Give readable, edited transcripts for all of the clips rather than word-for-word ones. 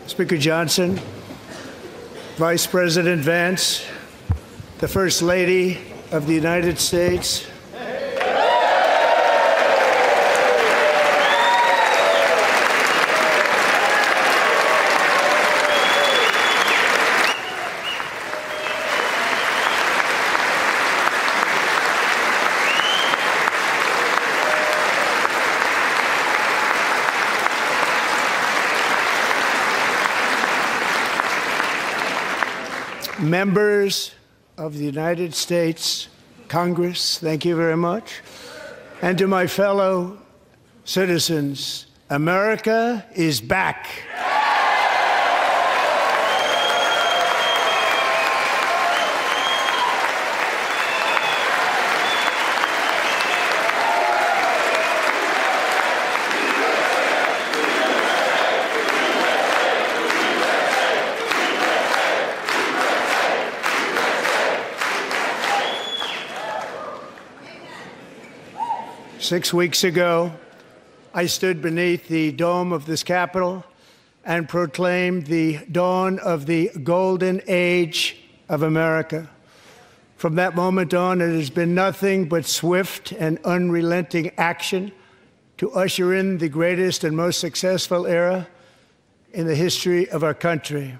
Speaker Johnson, Vice President Vance, the First Lady of the United States, members of the United States Congress, thank you very much. And to my fellow citizens, America is back. 6 weeks ago, I stood beneath the dome of this Capitol and proclaimed the dawn of the golden age of America. From that moment on, it has been nothing but swift and unrelenting action to usher in the greatest and most successful era in the history of our country.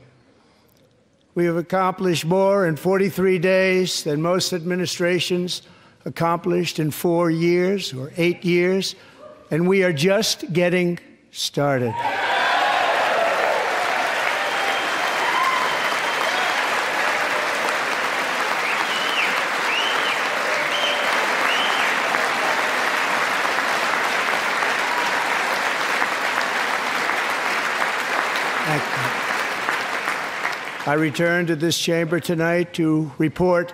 We have accomplished more in 43 days than most administrations accomplished in 4 years or 8 years, and we are just getting started. I return to this chamber tonight to report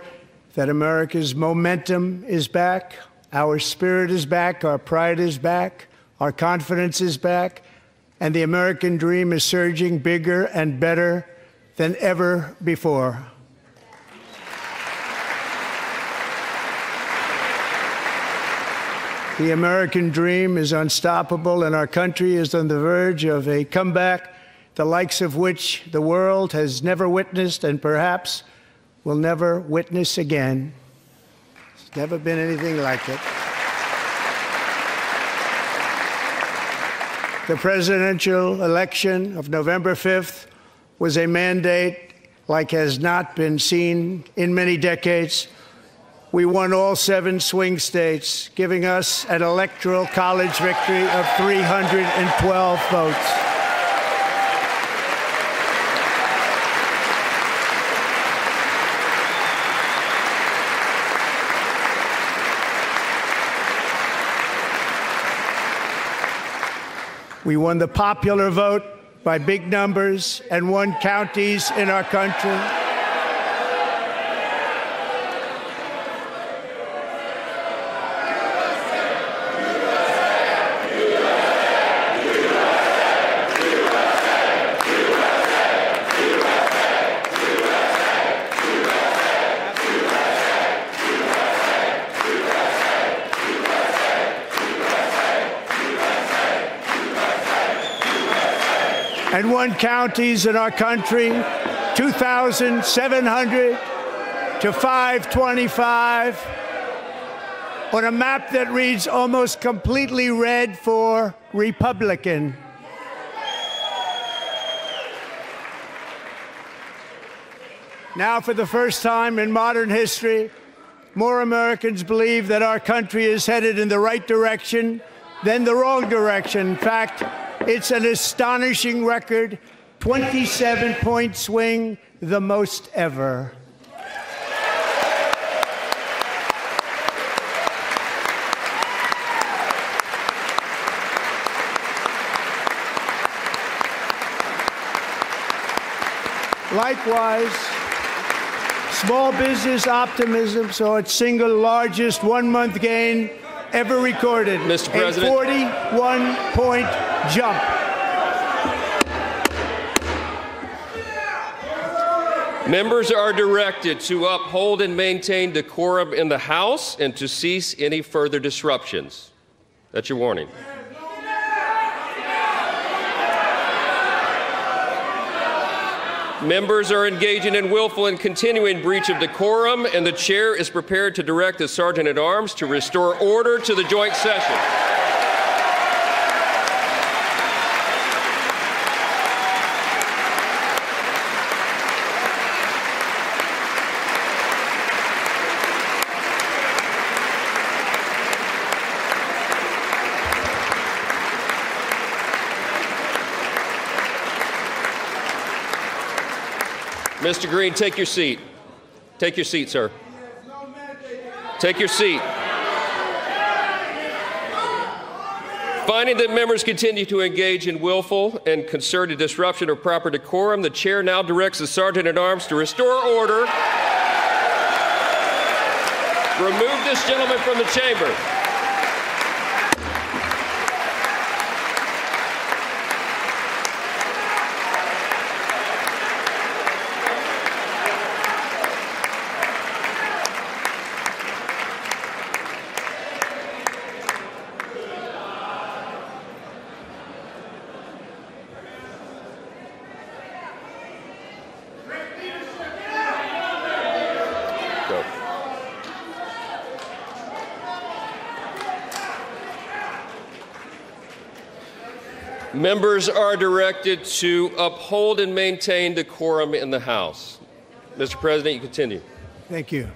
that America's momentum is back, our spirit is back, our pride is back, our confidence is back, and the American dream is surging bigger and better than ever before. The American dream is unstoppable, and our country is on the verge of a comeback, the likes of which the world has never witnessed and perhaps will never witness again. There's never been anything like it. The presidential election of November 5th was a mandate like has not been seen in many decades. We won all 7 swing states, giving us an electoral college victory of 312 votes. We won the popular vote by big numbers and won counties in our country. And won counties in our country, 2,700 to 525, on a map that reads almost completely red for Republican. Now, for the first time in modern history, more Americans believe that our country is headed in the right direction than the wrong direction. In fact, it's an astonishing record, 27-point swing, the most ever. Likewise, small business optimism saw its single largest one-month gain ever recorded, Mr. President. a 41-point jump. Members are directed to uphold and maintain decorum in the House and to cease any further disruptions. That's your warning. Members are engaging in willful and continuing breach of decorum, and the chair is prepared to direct the Sergeant-at-Arms to restore order to the joint session. Mr. Green, take your seat. Take your seat, sir. Take your seat. Finding that members continue to engage in willful and concerted disruption of proper decorum, the chair now directs the Sergeant-at-Arms to restore order. Remove this gentleman from the chamber. Members are directed to uphold and maintain decorum in the House. Mr. President, you continue. Thank you.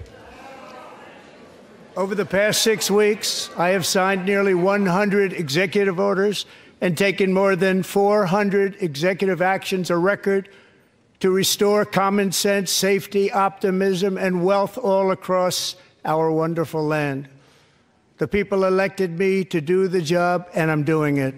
Over the past 6 weeks, I have signed nearly 100 executive orders and taken more than 400 executive actions, a record to restore common sense, safety, optimism, and wealth all across our wonderful land. The people elected me to do the job, and I'm doing it.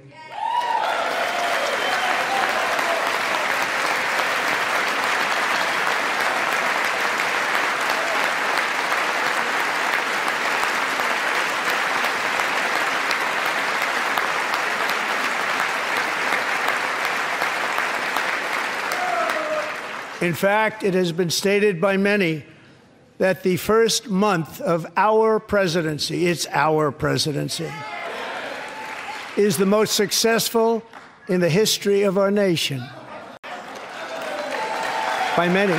In fact, it has been stated by many that the first month of our presidency, it's our presidency, is the most successful in the history of our nation. By many.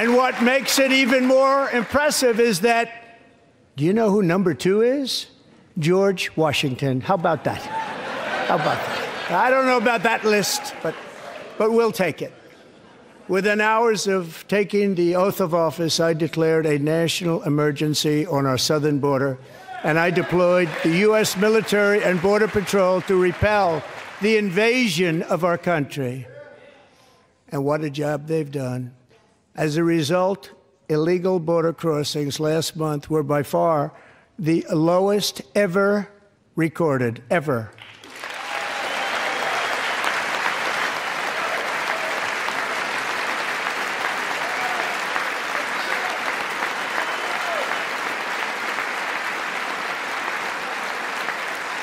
And what makes it even more impressive is that, do you know who number 2 is? George Washington. How about that? How about that? I don't know about that list, but we'll take it. Within hours of taking the oath of office, I declared a national emergency on our southern border, and I deployed the U.S. military and Border Patrol to repel the invasion of our country. And what a job they've done. As a result, illegal border crossings last month were by far the lowest ever recorded, ever.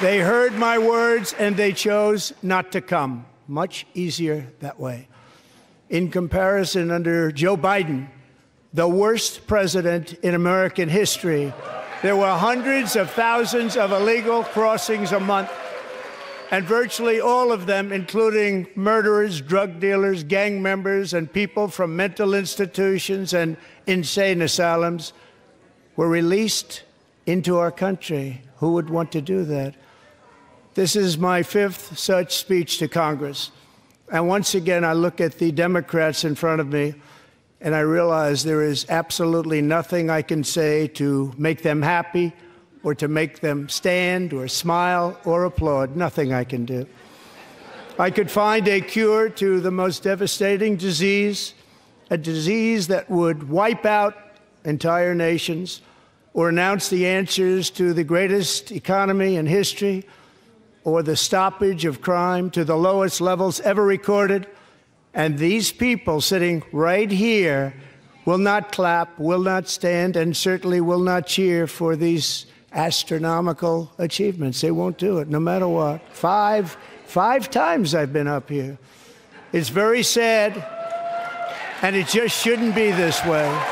They heard my words and they chose not to come. Much easier that way. In comparison, under Joe Biden, the worst president in American history, there were hundreds of thousands of illegal crossings a month, and virtually all of them, including murderers, drug dealers, gang members, and people from mental institutions and insane asylums, were released into our country. Who would want to do that? This is my 5th such speech to Congress. And once again, I look at the Democrats in front of me, and I realize there is absolutely nothing I can say to make them happy or to make them stand or smile or applaud. Nothing I can do. I could find a cure to the most devastating disease, a disease that would wipe out entire nations, or announce the answers to the greatest economy in history, or the stoppage of crime to the lowest levels ever recorded. And these people sitting right here will not clap, will not stand, and certainly will not cheer for these astronomical achievements. They won't do it, no matter what. Five times I've been up here. It's very sad, and it just shouldn't be this way.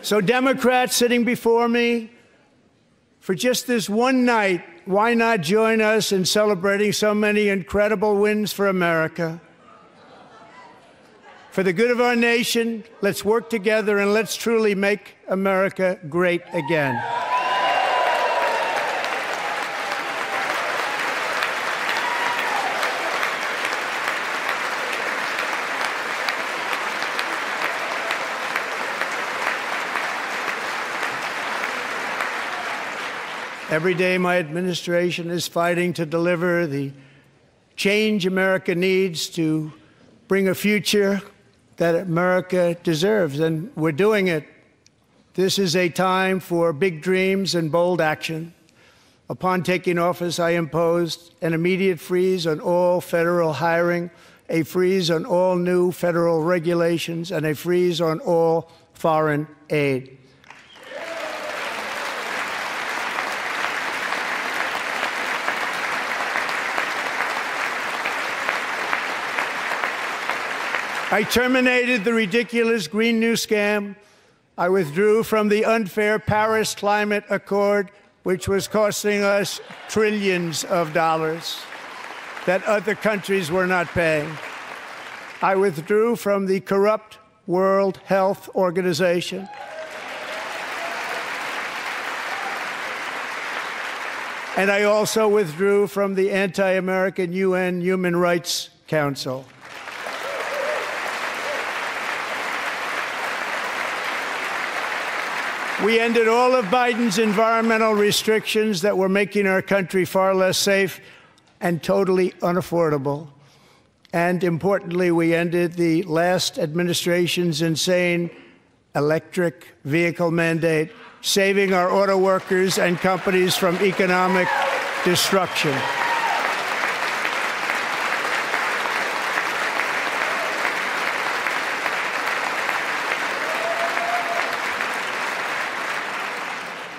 So Democrats sitting before me, for just this one night, why not join us in celebrating so many incredible wins for America? For the good of our nation, let's work together and let's truly make America great again. Every day, my administration is fighting to deliver the change America needs to bring a future that America deserves, and we're doing it. This is a time for big dreams and bold action. Upon taking office, I imposed an immediate freeze on all federal hiring, a freeze on all new federal regulations, and a freeze on all foreign aid. I terminated the ridiculous Green New Scam. I withdrew from the unfair Paris Climate Accord, which was costing us trillions of dollars that other countries were not paying. I withdrew from the corrupt World Health Organization. And I also withdrew from the anti-American UN Human Rights Council. We ended all of Biden's environmental restrictions that were making our country far less safe and totally unaffordable. And importantly, we ended the last administration's insane electric vehicle mandate, saving our auto workers and companies from economic destruction.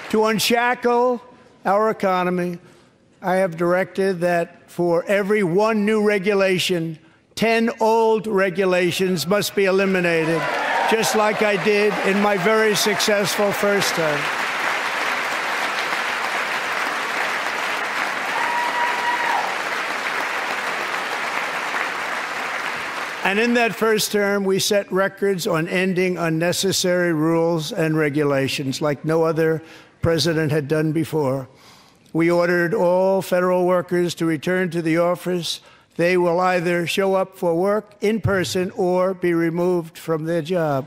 To unshackle our economy, I have directed that for every one new regulation, 10 old regulations must be eliminated, just like I did in my very successful first term. And in that first term, we set records on ending unnecessary rules and regulations like no other president had done before. We ordered all federal workers to return to the office. They will either show up for work in person or be removed from their job.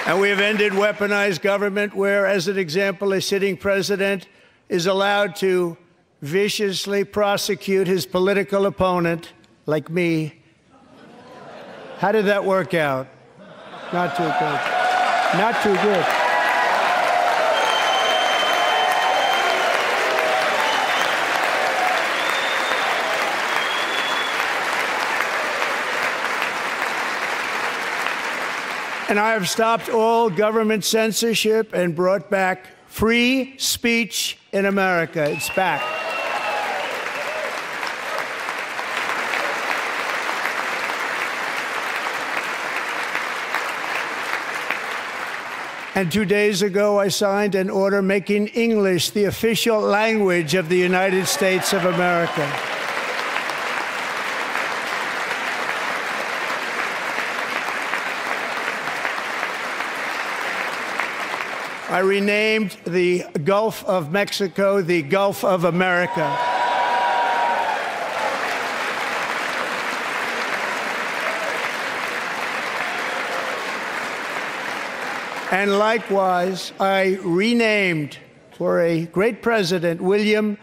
And we have ended weaponized government where, as an example, a sitting president is allowed to viciously prosecute his political opponent, like me. How did that work out? Not too good. Not too good. And I have stopped all government censorship and brought back free speech in America. It's back. And 2 days ago, I signed an order making English the official language of the United States of America. I renamed the Gulf of Mexico the Gulf of America. And likewise, I renamed, for a great president, William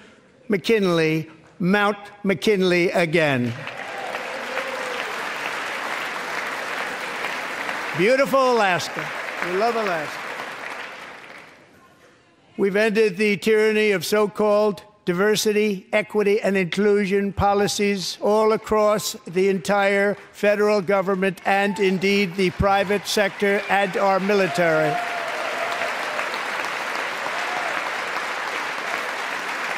McKinley, Mount McKinley again. Beautiful Alaska. We love Alaska. We've ended the tyranny of so-called diversity, equity, and inclusion policies all across the entire federal government and indeed the private sector and our military.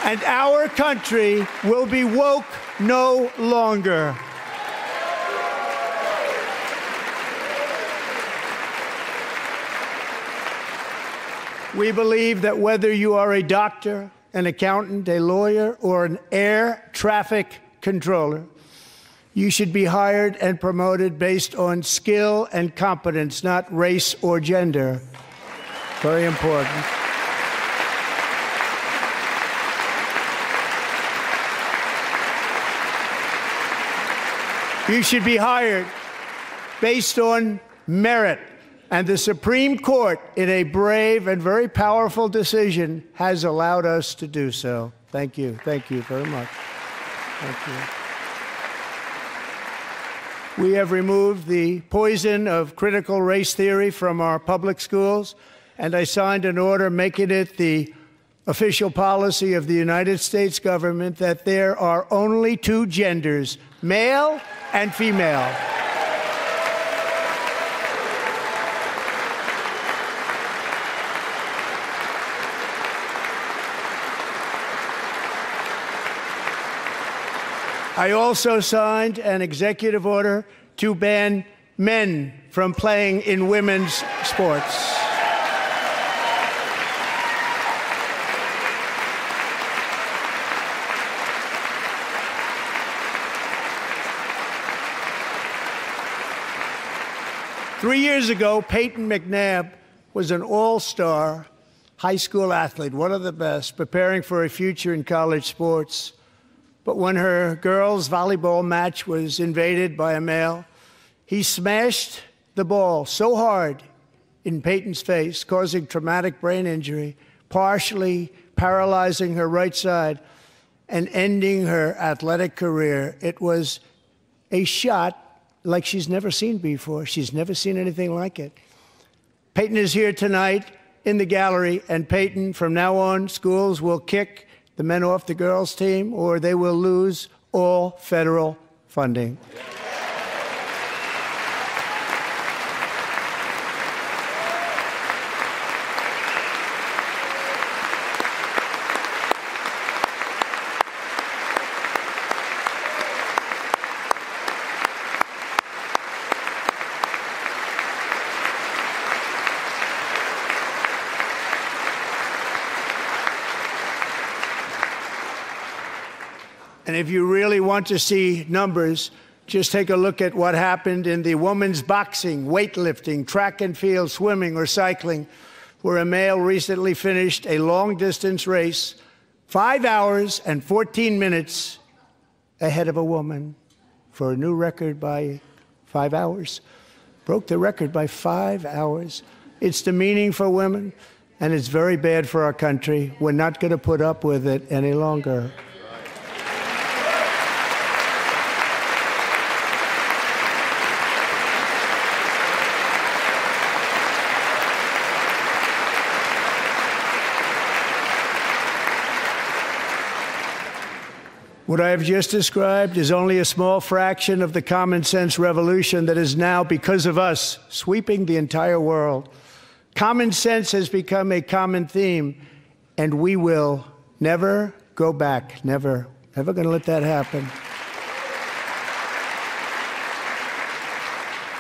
And our country will be woke no longer. We believe that whether you are a doctor, an accountant, a lawyer, or an air traffic controller, you should be hired and promoted based on skill and competence, not race or gender. Very important. You should be hired based on merit. And the Supreme Court, in a brave and very powerful decision, has allowed us to do so. Thank you. Thank you very much. Thank you. We have removed the poison of critical race theory from our public schools, and I signed an order making it the official policy of the United States government that there are only two genders, male and female. I also signed an executive order to ban men from playing in women's sports. Three years ago, Peyton McNabb was an all-star high school athlete, one of the best, preparing for a future in college sports. But when her girls' volleyball match was invaded by a male, he smashed the ball so hard in Peyton's face, causing traumatic brain injury, partially paralyzing her right side, and ending her athletic career. It was a shot like she's never seen before. She's never seen anything like it. Peyton is here tonight in the gallery, and Peyton, from now on, schools will kick the men off the girls' team, or they will lose all federal funding. And if you really want to see numbers, just take a look at what happened in the women's boxing, weightlifting, track and field, swimming, or cycling, where a male recently finished a long-distance race 5 hours and 14 minutes ahead of a woman for a new record by 5 hours. Broke the record by 5 hours. It's demeaning for women, and it's very bad for our country. We're not going to put up with it any longer. What I have just described is only a small fraction of the common sense revolution that is now, because of us, sweeping the entire world. Common sense has become a common theme, and we will never go back. Never. Never going to let that happen.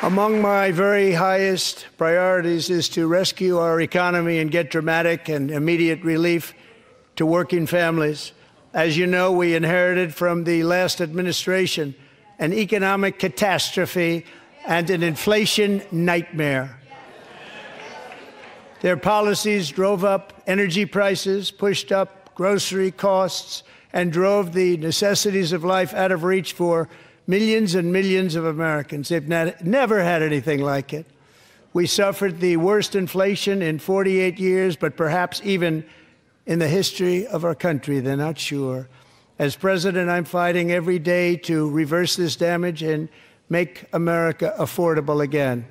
Among my very highest priorities is to rescue our economy and get dramatic and immediate relief to working families. As you know, we inherited from the last administration an economic catastrophe and an inflation nightmare. Their policies drove up energy prices, pushed up grocery costs, and drove the necessities of life out of reach for millions and millions of Americans. They've never had anything like it. We suffered the worst inflation in 48 years, but perhaps even in the history of our country. They're not sure. As president, I'm fighting every day to reverse this damage and make America affordable again.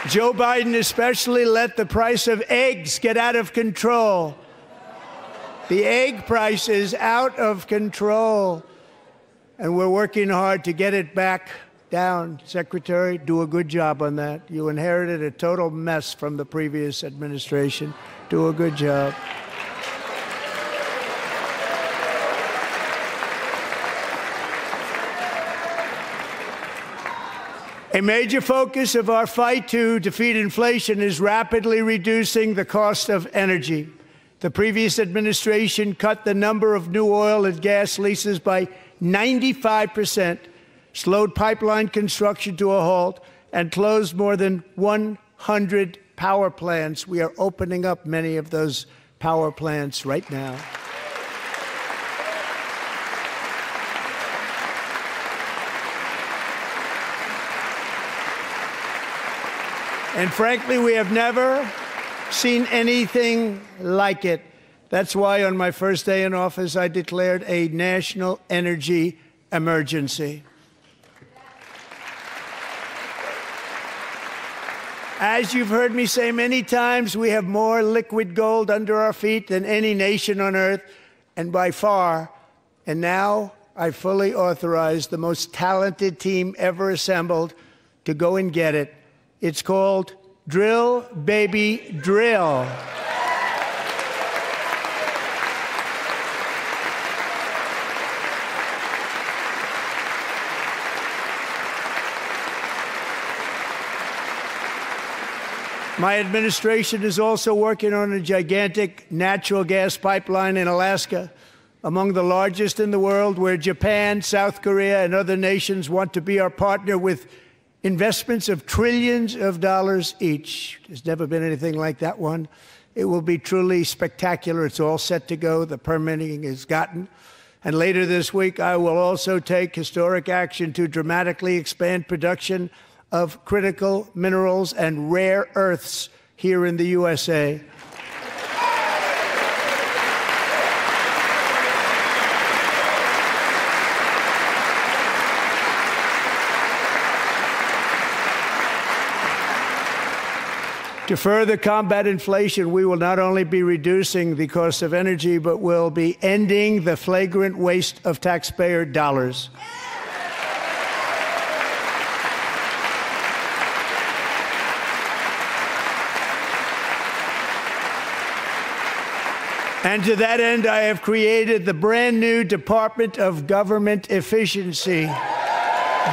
Joe Biden especially let the price of eggs get out of control. The egg price is out of control, and we're working hard to get it back down. Secretary, do a good job on that. You inherited a total mess from the previous administration. Do a good job. A major focus of our fight to defeat inflation is rapidly reducing the cost of energy. The previous administration cut the number of new oil and gas leases by 95%, slowed pipeline construction to a halt, and closed more than 100 power plants. We are opening up many of those power plants right now. And frankly, we have never seen anything like it. That's why on my first day in office, I declared a national energy emergency. As you've heard me say many times, we have more liquid gold under our feet than any nation on earth, and by far. And now I fully authorize the most talented team ever assembled to go and get it. It's called Drill, Baby, Drill. My administration is also working on a gigantic natural gas pipeline in Alaska, among the largest in the world, where Japan, South Korea, and other nations want to be our partner with investments of trillions of dollars each. There's never been anything like that one. It will be truly spectacular. It's all set to go. The permitting is gotten. And later this week, I will also take historic action to dramatically expand production of critical minerals and rare earths here in the USA. To further combat inflation, we will not only be reducing the cost of energy, but will be ending the flagrant waste of taxpayer dollars. And to that end, I have created the brand new Department of Government Efficiency,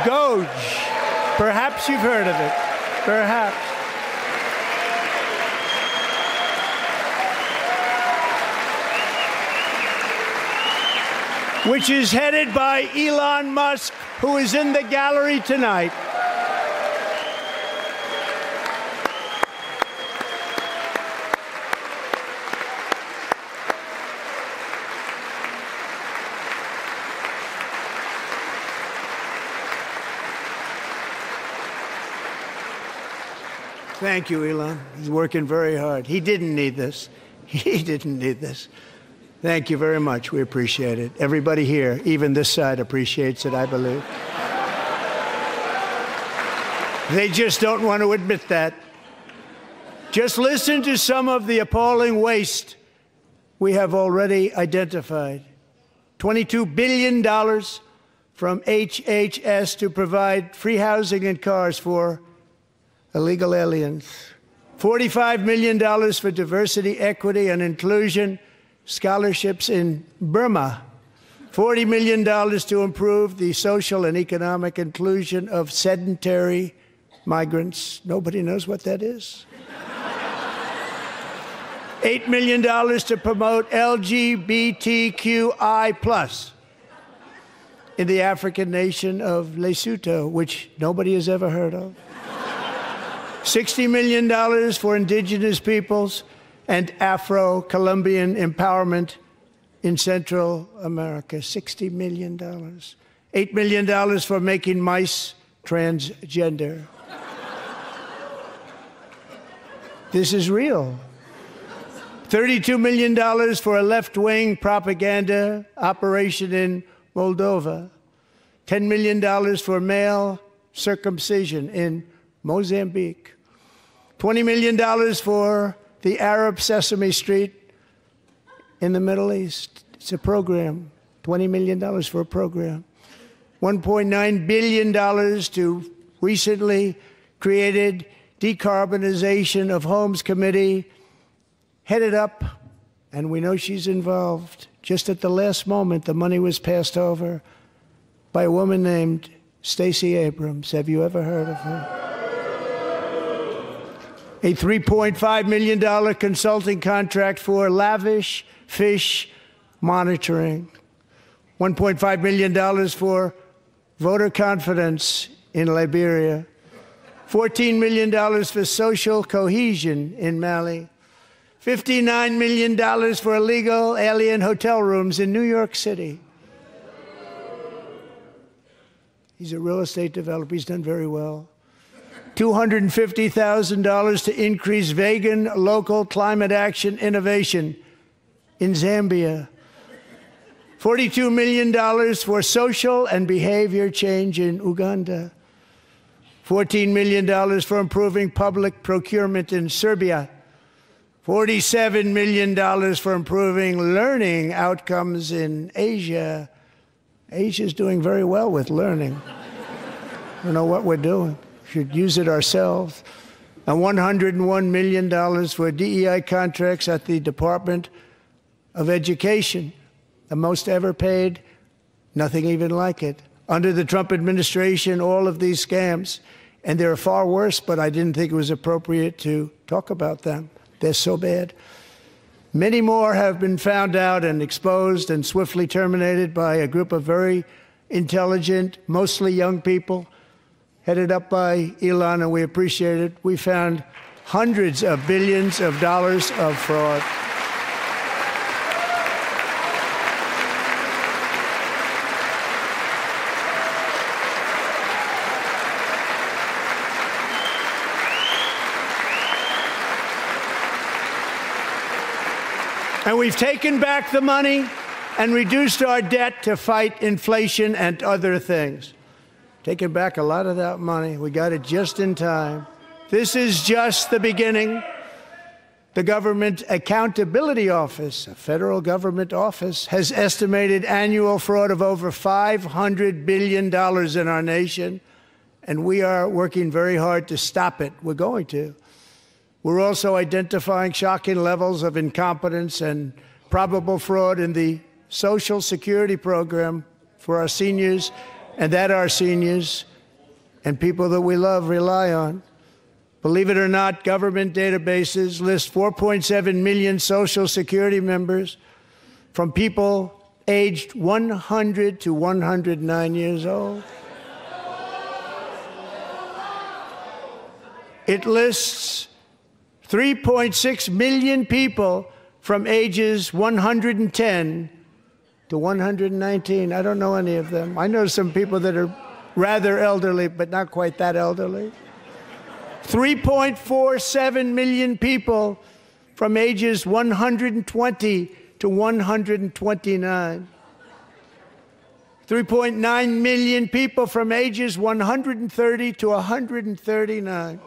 GOGE. Perhaps you've heard of it. Perhaps. Which is headed by Elon Musk, who is in the gallery tonight. Thank you, Elon. He's working very hard. He didn't need this. He didn't need this. Thank you very much. We appreciate it. Everybody here, even this side, appreciates it, I believe. They just don't want to admit that. Just listen to some of the appalling waste we have already identified. $22 billion from HHS to provide free housing and cars for illegal aliens. $45 million for diversity, equity, and inclusion scholarships in Burma. $40 million to improve the social and economic inclusion of sedentary migrants. Nobody knows what that is. $8 million to promote LGBTQI+ in the African nation of Lesotho, which nobody has ever heard of. $60 million for indigenous peoples and Afro-Colombian empowerment in Central America. $60 million. $8 million for making mice transgender. This is real. $32 million for a left-wing propaganda operation in Moldova. $10 million for male circumcision in Mozambique. $20 million for the Arab Sesame Street in the Middle East. It's a program. $20 million for a program. $1.9 billion to recently created Decarbonization of Homes Committee, headed up, and we know she's involved. Just at the last moment, the money was passed over by a woman named Stacey Abrams. Have you ever heard of her? A $3.5 million consulting contract for lavish fish monitoring. $1.5 million for voter confidence in Liberia. $14 million for social cohesion in Mali. $59 million for illegal alien hotel rooms in New York City. He's a real estate developer. He's done very well. $250,000 to increase vegan local climate action innovation in Zambia. $42 million for social and behavior change in Uganda. $14 million for improving public procurement in Serbia. $47 million for improving learning outcomes in Asia. Asia's doing very well with learning. I don't know what we're doing. We should use it ourselves. And $101 million for DEI contracts at the Department of Education, the most ever paid, nothing even like it. Under the Trump administration, all of these scams, and they're far worse, but I didn't think it was appropriate to talk about them. They're so bad. Many more have been found out and exposed and swiftly terminated by a group of very intelligent, mostly young people, headed up by Elon, and we appreciate it. We found hundreds of billions of dollars of fraud. And we've taken back the money and reduced our debt to fight inflation and other things. Taken back a lot of that money. We got it just in time. This is just the beginning. The Government Accountability Office, a federal government office, has estimated annual fraud of over $500 billion in our nation, and we are working very hard to stop it. We're going to. We're also identifying shocking levels of incompetence and probable fraud in the Social Security program for our seniors, and that our seniors and people that we love rely on. Believe it or not, government databases list 4.7 million Social Security members from people aged 100 to 109 years old. It lists 3.6 million people from ages 110 to 119. I don't know any of them. I know some people that are rather elderly, but not quite that elderly. 3.47 million people from ages 120 to 129. 3.9 million people from ages 130 to 139.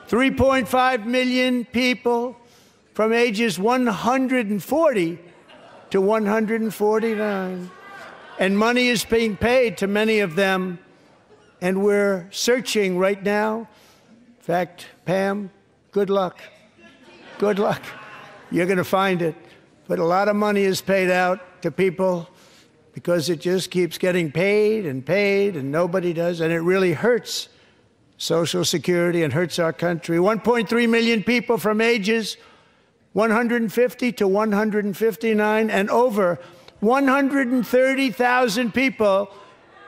3.5 million people from ages 140 to 149. And money is being paid to many of them, and we're searching right now. In fact, Pam, good luck. Good luck. You're going to find it. But a lot of money is paid out to people because it just keeps getting paid, and nobody does, and it really hurts Social Security and hurts our country. 1.3 million people from ages 150 to 159, and over 130,000 people,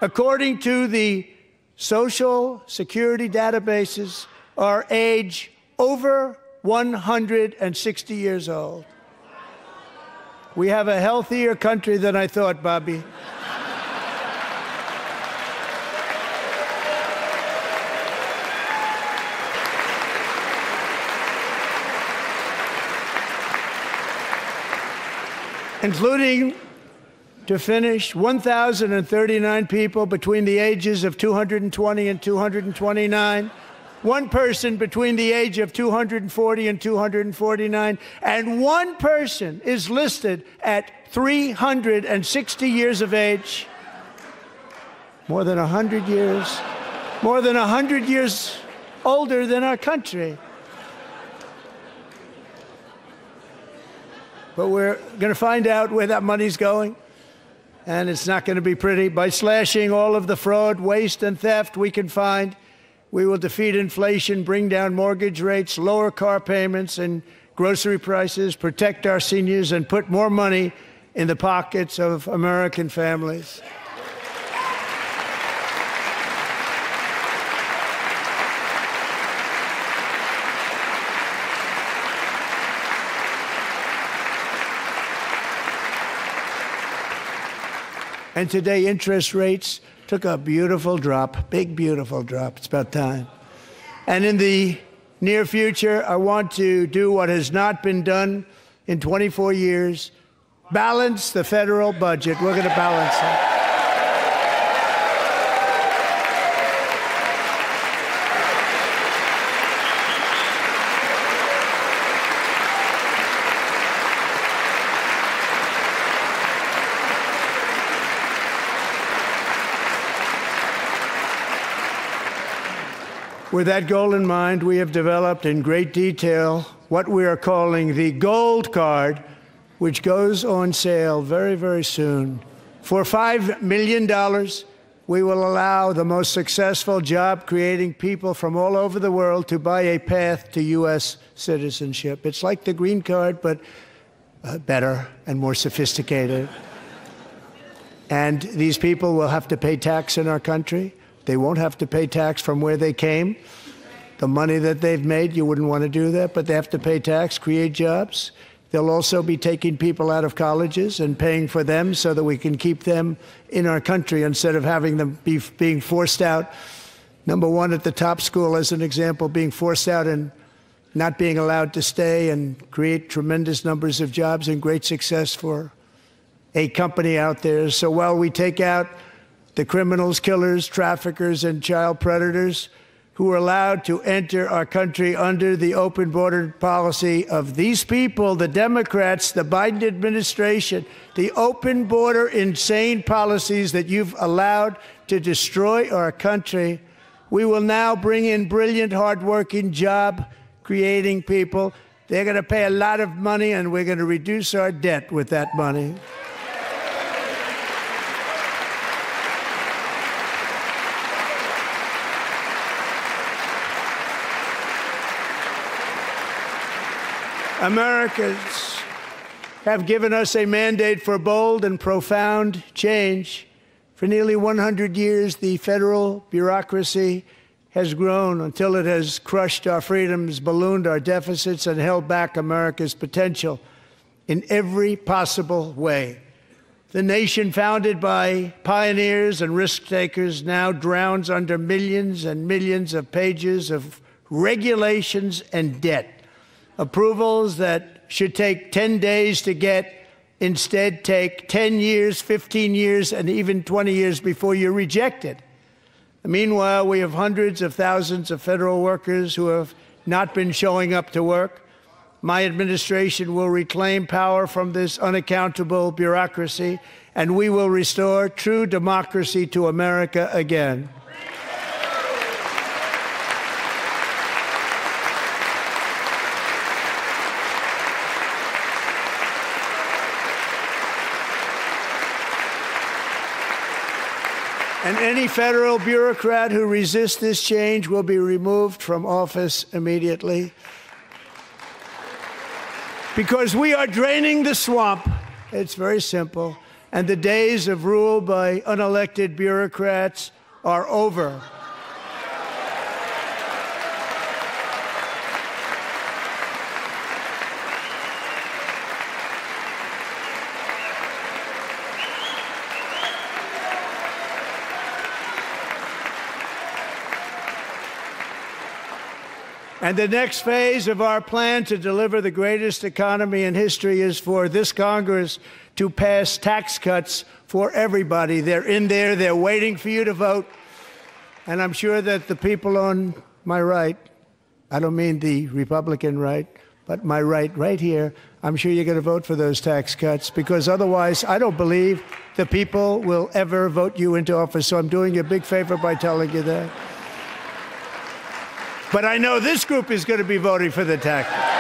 according to the Social Security databases, are age over 160 years old. We have a healthier country than I thought, Bobby. including, to finish, 1,039 people between the ages of 220 and 229, one person between the age of 240 and 249, and one person is listed at 360 years of age. More than 100 years older than our country. But we're going to find out where that money's going, and it's not going to be pretty. By slashing all of the fraud, waste, and theft we can find, we will defeat inflation, bring down mortgage rates, lower car payments and grocery prices, protect our seniors, and put more money in the pockets of American families. And today, interest rates took a beautiful drop, big, beautiful drop. It's about time. And in the near future, I want to do what has not been done in 24 years, balance the federal budget. We're going to balance it. With that goal in mind, we have developed in great detail what we are calling the Gold Card, which goes on sale very, very soon. For $5 million, we will allow the most successful job-creating people from all over the world to buy a path to U.S. citizenship. It's like the green card, but better and more sophisticated. And these people will have to pay tax in our country. They won't have to pay tax from where they came. The money that they've made, you wouldn't want to do that, but they have to pay tax, create jobs. They'll also be taking people out of colleges and paying for them so that we can keep them in our country instead of having them being forced out. Number one, at the top school, as an example, being forced out and not being allowed to stay and create tremendous numbers of jobs and great success for a company out there. So while we take out the criminals, killers, traffickers, and child predators who are allowed to enter our country under the open border policy of these people, the Democrats, the Biden administration, the open border insane policies that you've allowed to destroy our country, we will now bring in brilliant, hardworking, job-creating people. They're going to pay a lot of money, and we're going to reduce our debt with that money. Americans have given us a mandate for bold and profound change. For nearly 100 years, the federal bureaucracy has grown until it has crushed our freedoms, ballooned our deficits, and held back America's potential in every possible way. The nation founded by pioneers and risk-takers now drowns under millions and millions of pages of regulations and debt. Approvals that should take 10 days to get instead take 10 years, 15 years, and even 20 years before you're rejected. Meanwhile, we have hundreds of thousands of federal workers who have not been showing up to work. My administration will reclaim power from this unaccountable bureaucracy, and we will restore true democracy to America again. And any federal bureaucrat who resists this change will be removed from office immediately. Because we are draining the swamp. It's very simple. And the days of rule by unelected bureaucrats are over. And the next phase of our plan to deliver the greatest economy in history is for this Congress to pass tax cuts for everybody. They're in there. They're waiting for you to vote. And I'm sure that the people on my right, I don't mean the Republican right, but my right here, I'm sure you're going to vote for those tax cuts, because otherwise I don't believe the people will ever vote you into office. So I'm doing you a big favor by telling you that. But I know this group is going to be voting for the tax cuts.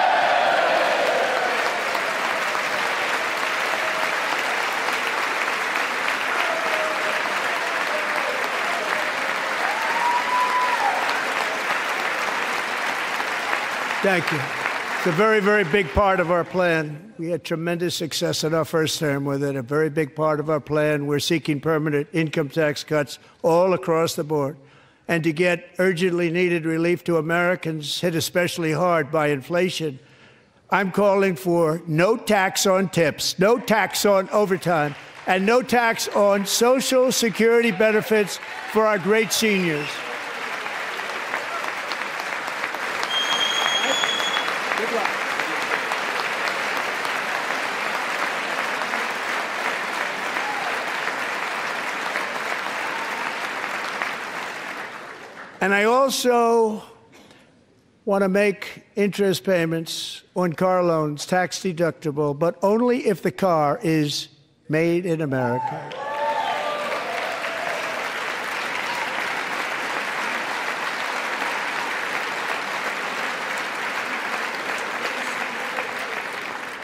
Thank you. It's a very, very big part of our plan. We had tremendous success in our first term with it. A very big part of our plan. We're seeking permanent income tax cuts all across the board. And to get urgently needed relief to Americans hit especially hard by inflation, I'm calling for no tax on tips, no tax on overtime, and no tax on Social Security benefits for our great seniors. And I also want to make interest payments on car loans tax deductible, but only if the car is made in America.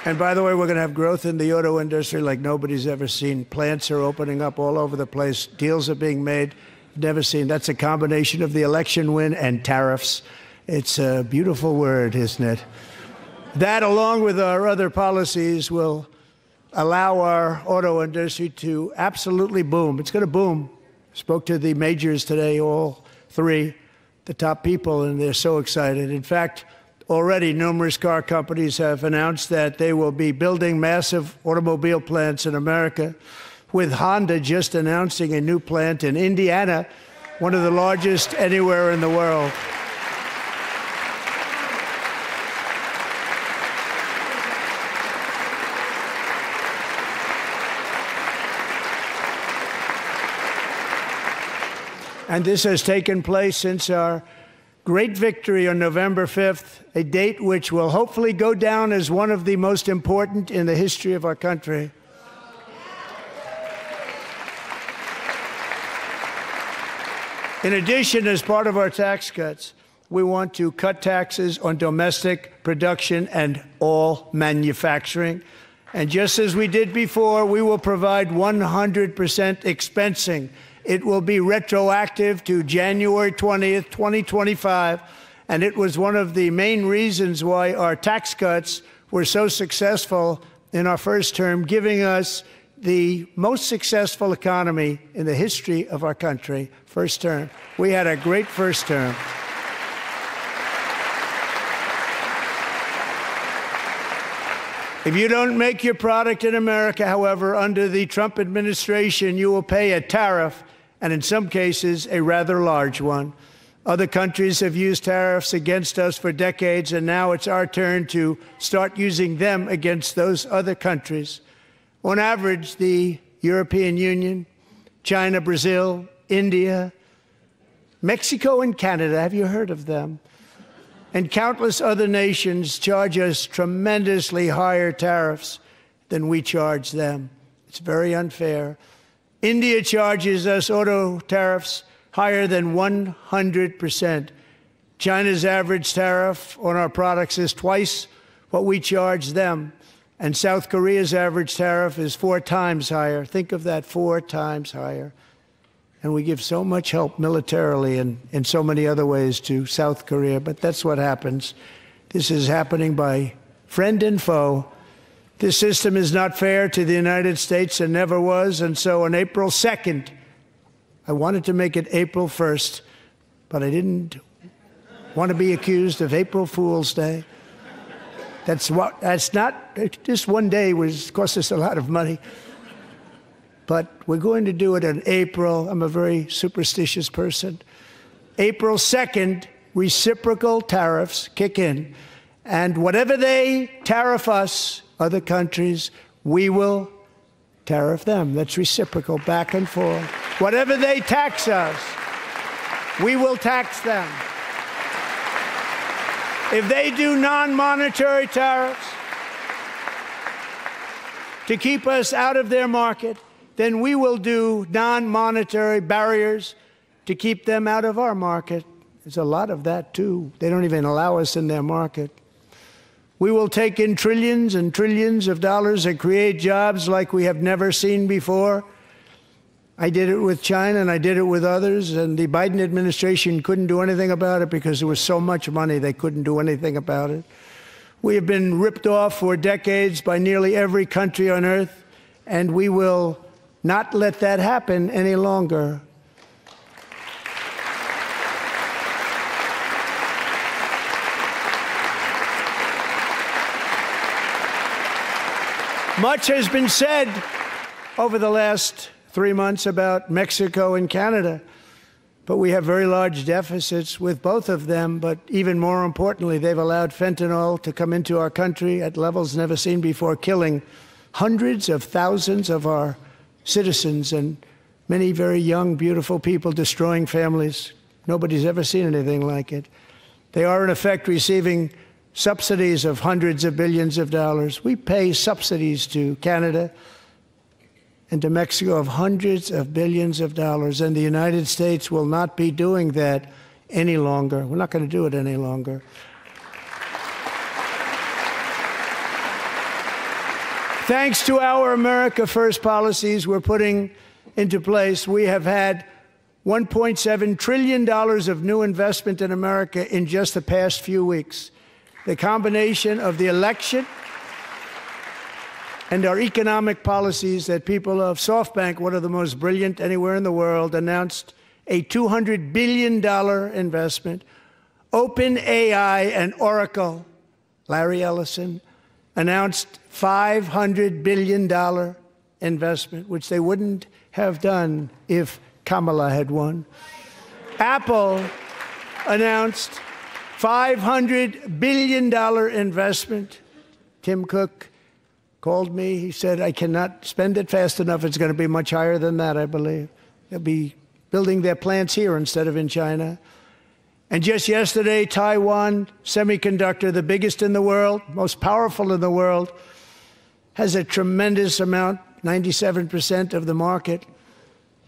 And by the way, we're going to have growth in the auto industry like nobody's ever seen. Plants are opening up all over the place. Deals are being made. Never seen. That's a combination of the election win and tariffs. It's a beautiful word, isn't it? That, along with our other policies, will allow our auto industry to absolutely boom. It's going to boom. Spoke to the majors today, all three, the top people, and they're so excited. In fact, already numerous car companies have announced that they will be building massive automobile plants in America, with Honda just announcing a new plant in Indiana, one of the largest anywhere in the world. And this has taken place since our great victory on November 5th, a date which will hopefully go down as one of the most important in the history of our country. In addition, as part of our tax cuts, we want to cut taxes on domestic production and all manufacturing. And just as we did before, we will provide 100% expensing. It will be retroactive to January 20th, 2025. And it was one of the main reasons why our tax cuts were so successful in our first term, giving us the most successful economy in the history of our country, first term. We had a great first term. If you don't make your product in America, however, under the Trump administration, you will pay a tariff, and in some cases, a rather large one. Other countries have used tariffs against us for decades, and now it's our turn to start using them against those other countries. On average, the European Union, China, Brazil, India, Mexico, and Canada, have you heard of them? And countless other nations charge us tremendously higher tariffs than we charge them. It's very unfair. India charges us auto tariffs higher than 100%. China's average tariff on our products is twice what we charge them. And South Korea's average tariff is 4 times higher. Think of that, 4 times higher. And we give so much help militarily and in so many other ways to South Korea, but that's what happens. This is happening by friend and foe. This system is not fair to the United States and never was, and so on April 2nd, I wanted to make it April 1st, but I didn't want to be accused of April Fool's Day. That's not, just one day cost us a lot of money. But we're going to do it in April. I'm a very superstitious person. April 2nd, reciprocal tariffs kick in. And whatever they tariff us, other countries, we will tariff them. That's reciprocal, back and forth. Whatever they tax us, we will tax them. If they do non-monetary tariffs to keep us out of their market, then we will do non-monetary barriers to keep them out of our market. There's a lot of that, too. They don't even allow us in their market. We will take in trillions and trillions of dollars and create jobs like we have never seen before. I did it with China and I did it with others, and the Biden administration couldn't do anything about it because there was so much money they couldn't do anything about it. We have been ripped off for decades by nearly every country on earth, and we will not let that happen any longer. Much has been said over the last 3 months about Mexico and Canada, but we have very large deficits with both of them. But even more importantly, they've allowed fentanyl to come into our country at levels never seen before, killing hundreds of thousands of our citizens and many very young, beautiful people, destroying families. Nobody's ever seen anything like it. They are, in effect, receiving subsidies of hundreds of billions of dollars. We pay subsidies to Canada and to Mexico of hundreds of billions of dollars, and the United States will not be doing that any longer. We're not going to do it any longer. Thanks to our America First policies we're putting into place, we have had $1.7 trillion of new investment in America in just the past few weeks. The combination of the election and our economic policies that people of SoftBank, one of the most brilliant anywhere in the world, announced a $200 billion investment. OpenAI and Oracle, Larry Ellison, announced $500 billion investment, which they wouldn't have done if Kamala had won. Apple announced $500 billion investment. Tim Cook called me. He said, I cannot spend it fast enough. It's going to be much higher than that, I believe. They'll be building their plants here instead of in China. And just yesterday, Taiwan Semiconductor, the biggest in the world, most powerful in the world, has a tremendous amount, 97% of the market,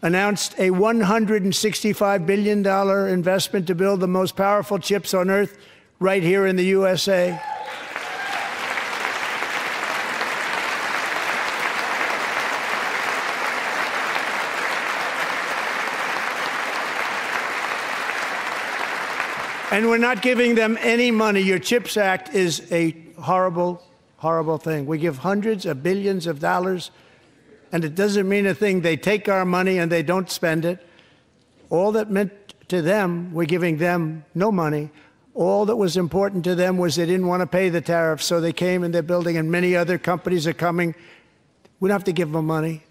announced a $165 billion investment to build the most powerful chips on earth right here in the USA. And we're not giving them any money. Your CHIPS Act is a horrible, horrible thing. We give hundreds of billions of dollars, and it doesn't mean a thing. They take our money and they don't spend it. All that meant to them, we're giving them no money. All that was important to them was they didn't want to pay the tariffs, so they came and they're building, and many other companies are coming. We don't have to give them money.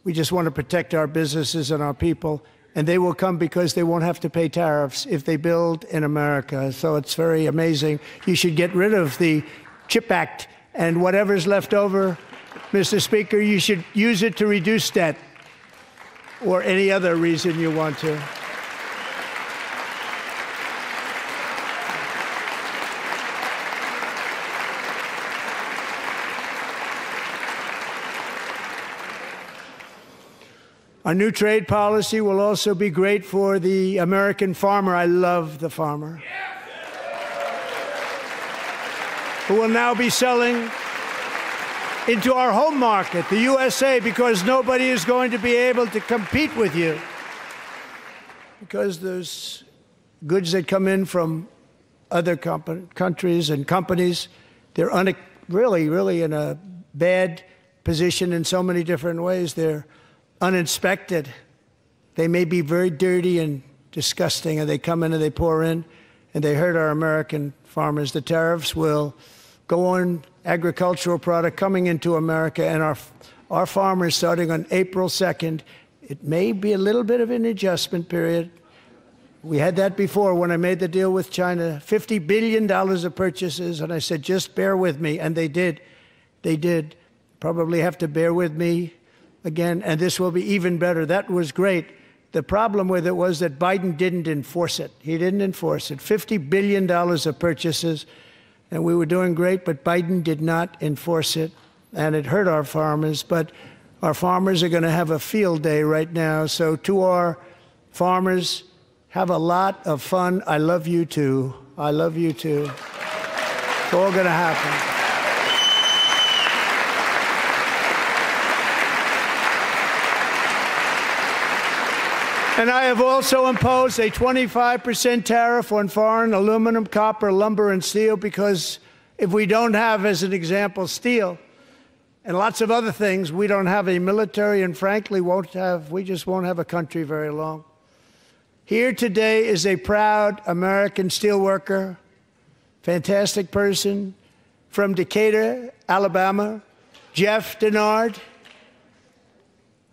We just want to protect our businesses and our people. And they will come because they won't have to pay tariffs if they build in America. So it's very amazing. You should get rid of the CHIP Act, and whatever's left over, Mr. Speaker, you should use it to reduce debt or any other reason you want to. Our new trade policy will also be great for the American farmer. I love the farmer, who will now be selling into our home market, the USA, because nobody is going to be able to compete with you. Because those goods that come in from other countries and companies, they're really in a bad position in so many different ways. They're uninspected. They may be very dirty and disgusting, and they come in and they pour in, and they hurt our American farmers. The tariffs will go on agricultural product coming into America, and our farmers, starting on April 2nd, it may be a little bit of an adjustment period. We had that before when I made the deal with China, $50 billion of purchases, and I said, just bear with me, and they did. They did. Probably have to bear with me again, and this will be even better. That was great. The problem with it was that Biden didn't enforce it. He didn't enforce it. $50 billion of purchases, and we were doing great, but Biden did not enforce it, and it hurt our farmers. But our farmers are going to have a field day right now. So to our farmers, have a lot of fun. I love you too. I love you too. It's all going to happen. And I have also imposed a 25% tariff on foreign aluminum, copper, lumber, and steel, because if we don't have, as an example, steel and lots of other things, we don't have a military, and frankly, we just won't have a country very long. Here today is a proud American steelworker, fantastic person from Decatur, Alabama, Jeff Denard.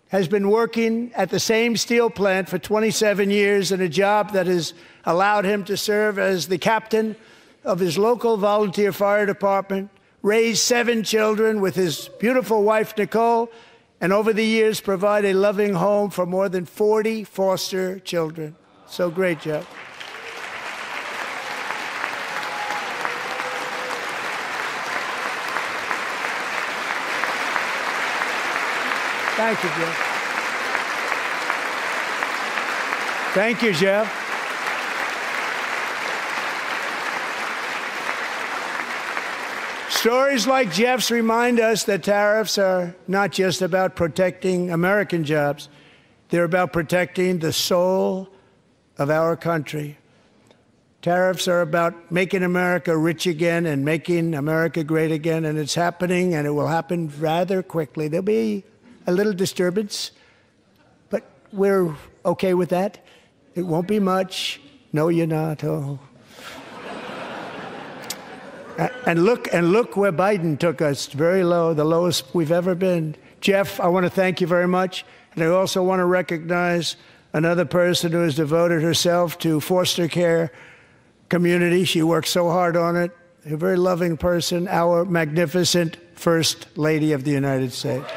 Has been working at the same steel plant for 27 years in a job that has allowed him to serve as the captain of his local volunteer fire department, raise 7 children with his beautiful wife, Nicole, and over the years provide a loving home for more than 40 foster children. So great, Jeff. Thank you, Jeff. Thank you, Jeff. Stories like Jeff's remind us that tariffs are not just about protecting American jobs. They're about protecting the soul of our country. Tariffs are about making America rich again and making America great again, and it's happening, and it will happen rather quickly. There'll be a little disturbance, but we're okay with that. It won't be much. No, you're not. Oh. And look where Biden took us, very low, the lowest we've ever been. Jeff, I want to thank you very much. And I also want to recognize another person who has devoted herself to foster care community. She works so hard on it. A very loving person, our magnificent First Lady of the United States.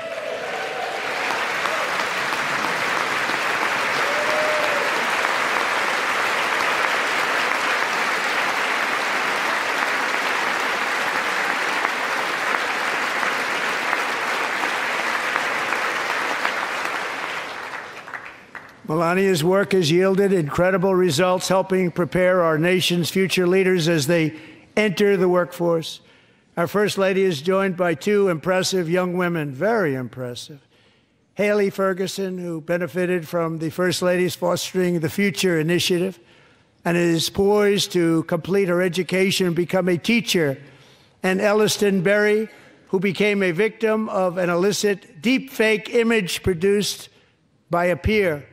Melania's work has yielded incredible results, helping prepare our nation's future leaders as they enter the workforce. Our First Lady is joined by 2 impressive young women, very impressive. Haley Ferguson, who benefited from the First Lady's Fostering the Future initiative and is poised to complete her education and become a teacher. And Elliston Berry, who became a victim of an illicit deepfake image produced by a peer.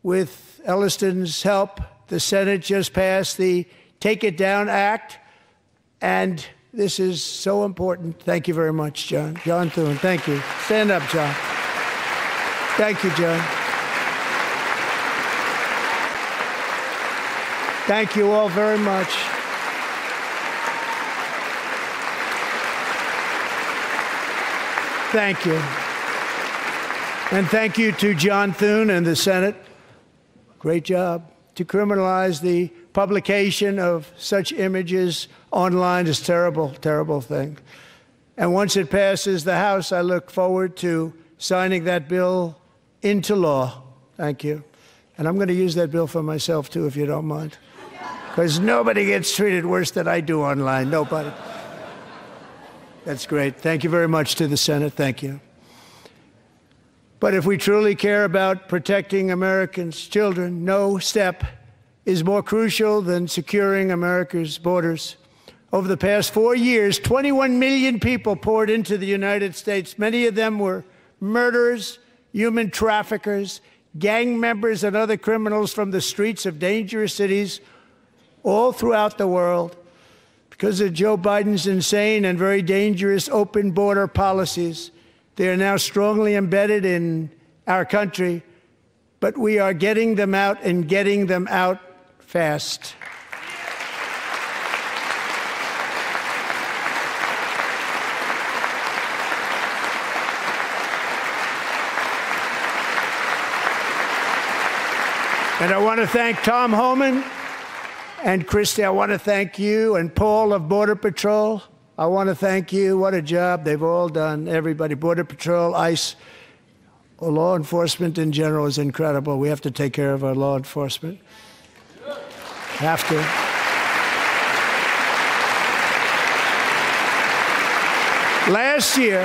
With Elliston's help, the Senate just passed the Take It Down Act, and this is so important. Thank you very much, John. John Thune, thank you. Stand up, John. Thank you, John. Thank you all very much. Thank you. And thank you to John Thune and the Senate. Great job. To criminalize the publication of such images online is a terrible, terrible thing. And once it passes the House, I look forward to signing that bill into law. Thank you. And I'm going to use that bill for myself, too, if you don't mind. Because nobody gets treated worse than I do online. Nobody. That's great. Thank you very much to the Senate. Thank you. But if we truly care about protecting Americans' children, no step is more crucial than securing America's borders. Over the past 4 years, 21 million people poured into the United States. Many of them were murderers, human traffickers, gang members, and other criminals from the streets of dangerous cities all throughout the world. Because of Joe Biden's insane and very dangerous open border policies, they are now strongly embedded in our country, but we are getting them out and getting them out fast. And I want to thank Tom Homan and Christy. I want to thank you and Paul of Border Patrol. I want to thank you. What a job they've all done. Everybody, Border Patrol, ICE, law enforcement in general is incredible. We have to take care of our law enforcement. Have to. Last year,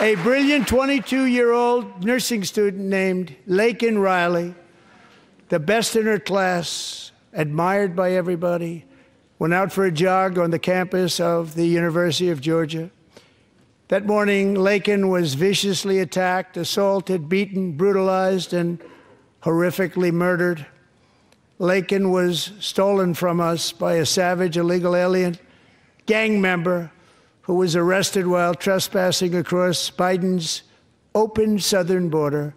a brilliant 22-year-old nursing student named Laken Riley, the best in her class, admired by everybody, went out for a jog on the campus of the University of Georgia. That morning, Laken was viciously attacked, assaulted, beaten, brutalized, and horrifically murdered. Laken was stolen from us by a savage illegal alien gang member who was arrested while trespassing across Biden's open southern border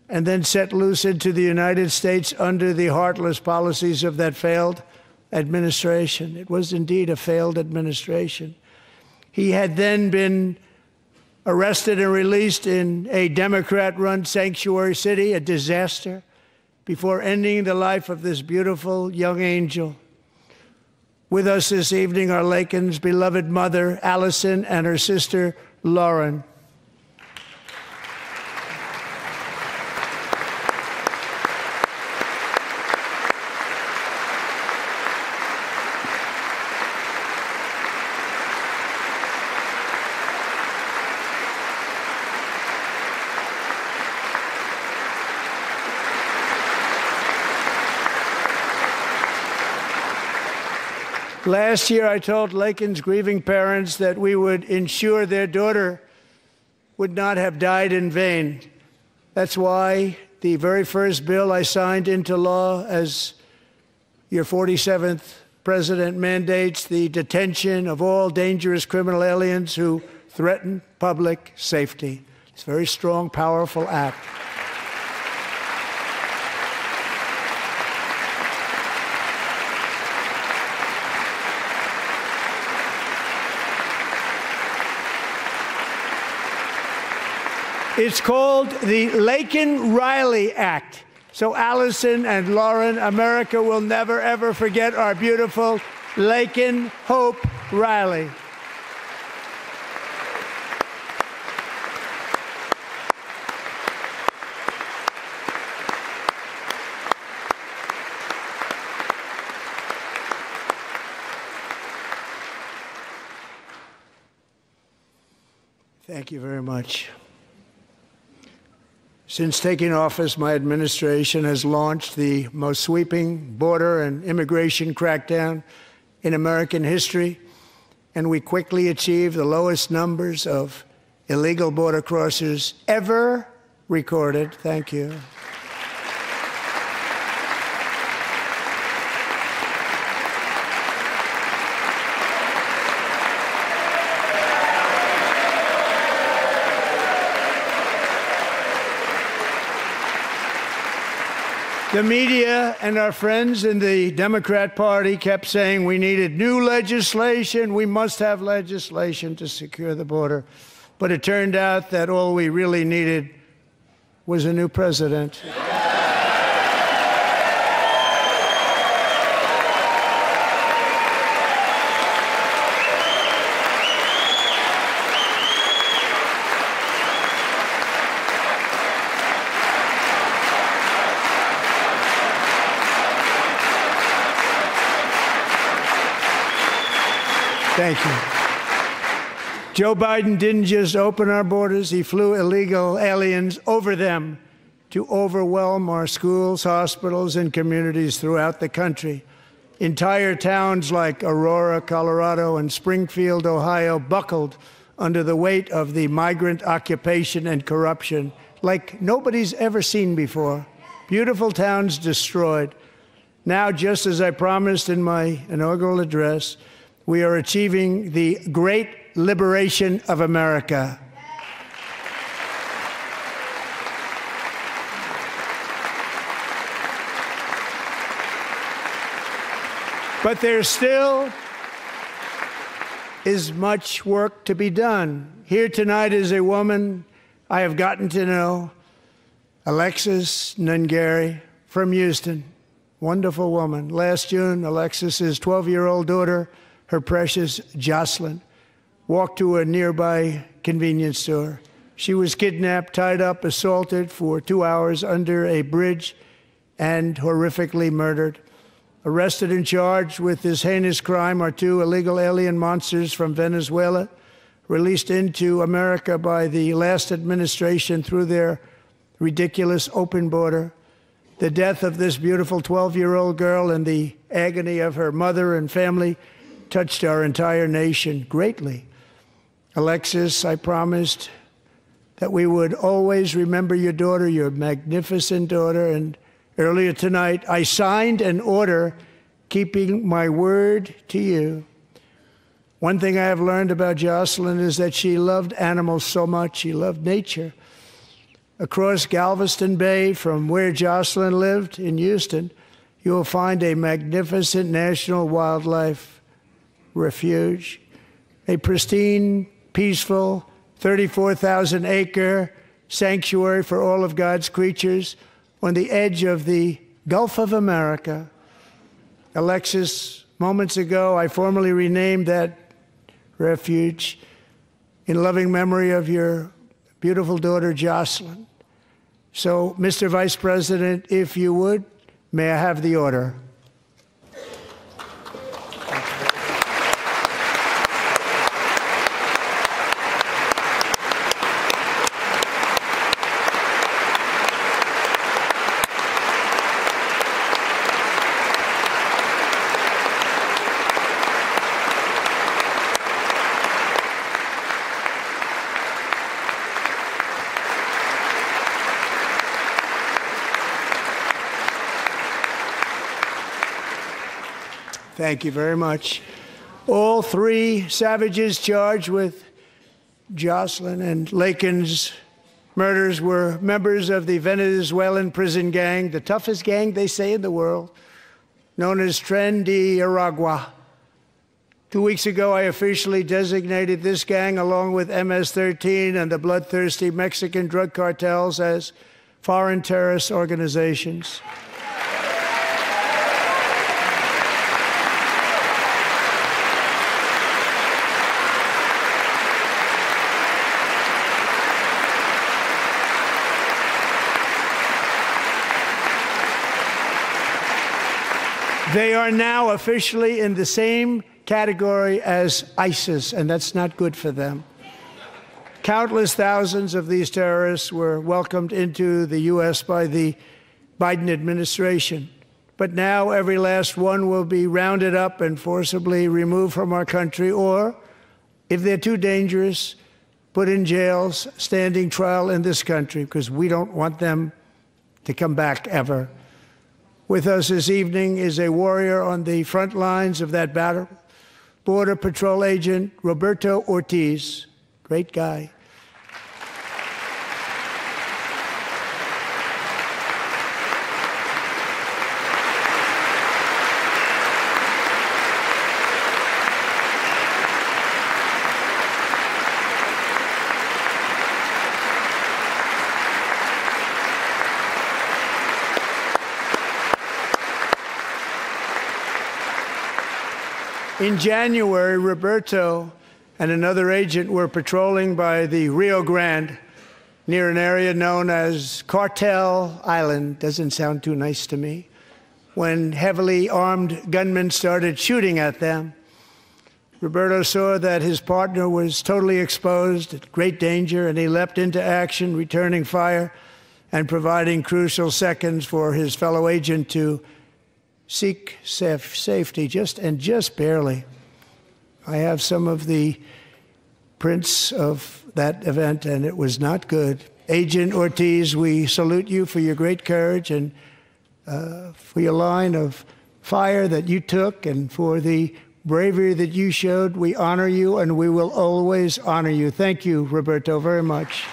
and then set loose into the United States under the heartless policies of that failed administration. It was indeed a failed administration. He had then been arrested and released in a Democrat-run sanctuary city, a disaster, before ending the life of this beautiful young angel. With us this evening are Laken's beloved mother, Allison, and her sister, Lauren. Last year, I told Laken's grieving parents that we would ensure their daughter would not have died in vain. That's why the very first bill I signed into law as your 47th president mandates the detention of all dangerous criminal aliens who threaten public safety. It's a very strong, powerful act. It's called the Laken-Riley Act. So Allison and Lauren, America will never, ever forget our beautiful Laken Hope Riley. Thank you very much. Since taking office, my administration has launched the most sweeping border and immigration crackdown in American history, and we quickly achieved the lowest numbers of illegal border crossers ever recorded. Thank you. The media and our friends in the Democrat Party kept saying we needed new legislation, we must have legislation to secure the border. But it turned out that all we really needed was a new president. Thank you. Joe Biden didn't just open our borders, he flew illegal aliens over them to overwhelm our schools, hospitals, and communities throughout the country. Entire towns like Aurora, Colorado, and Springfield, Ohio, buckled under the weight of the migrant occupation and corruption like nobody's ever seen before. Beautiful towns destroyed. Now, just as I promised in my inaugural address, we are achieving the great liberation of America. But there still is much work to be done. Here tonight is a woman I have gotten to know Alexis Nungary from Houston. Wonderful woman. Last June, Alexis's 12-year-old daughter, her precious Jocelyn, walked to a nearby convenience store. She was kidnapped, tied up, assaulted for 2 hours under a bridge, and horrifically murdered. Arrested and charged with this heinous crime are 2 illegal alien monsters from Venezuela, released into America by the last administration through their ridiculous open border. The death of this beautiful 12-year-old girl and the agony of her mother and family touched our entire nation greatly. Alexis, I promised that we would always remember your daughter, your magnificent daughter, and earlier tonight I signed an order keeping my word to you. One thing I have learned about Jocelyn is that she loved animals so much. She loved nature. Across Galveston Bay, from where Jocelyn lived in Houston, you will find a magnificent national wildlife refuge, a pristine, peaceful, 34,000-acre sanctuary for all of God's creatures on the edge of the Gulf of America. Alexis, moments ago, I formally renamed that refuge in loving memory of your beautiful daughter, Jocelyn. So, Mr. Vice President, if you would, may I have the order? Thank you very much. All 3 savages charged with Jocelyn and Lakin's murders were members of the Venezuelan prison gang, the toughest gang, they say, in the world, known as Tren de Aragua. 2 weeks ago, I officially designated this gang, along with MS-13 and the bloodthirsty Mexican drug cartels, as foreign terrorist organizations. They are now officially in the same category as ISIS, and that's not good for them. Countless thousands of these terrorists were welcomed into the U.S. by the Biden administration. But now every last one will be rounded up and forcibly removed from our country, or, if they're too dangerous, put in jails, standing trial in this country, because we don't want them to come back ever. With us this evening is a warrior on the front lines of that battle, Border Patrol Agent Roberto Ortiz. Great guy. In January, Roberto and another agent were patrolling by the Rio Grande near an area known as Cartel Island. Doesn't sound too nice to me. When heavily armed gunmen started shooting at them, Roberto saw that his partner was totally exposed, at great danger, and he leapt into action, returning fire and providing crucial seconds for his fellow agent to seek safety, just barely. I have some of the prints of that event, and it was not good. Agent Ortiz, we salute you for your great courage and for your line of fire that you took and for the bravery that you showed. We honor you, and we will always honor you. Thank you, Roberto, very much.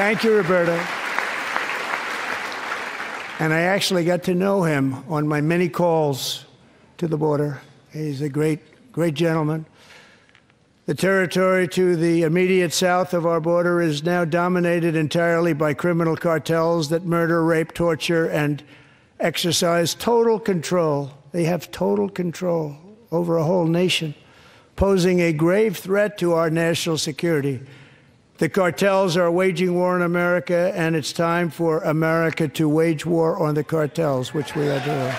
Thank you, Roberto. And I actually got to know him on my many calls to the border. He's a great gentleman. The territory to the immediate south of our border is now dominated entirely by criminal cartels that murder, rape, torture, and exercise total control. They have total control over a whole nation, posing a grave threat to our national security. The cartels are waging war on America, and it's time for America to wage war on the cartels, which we are doing.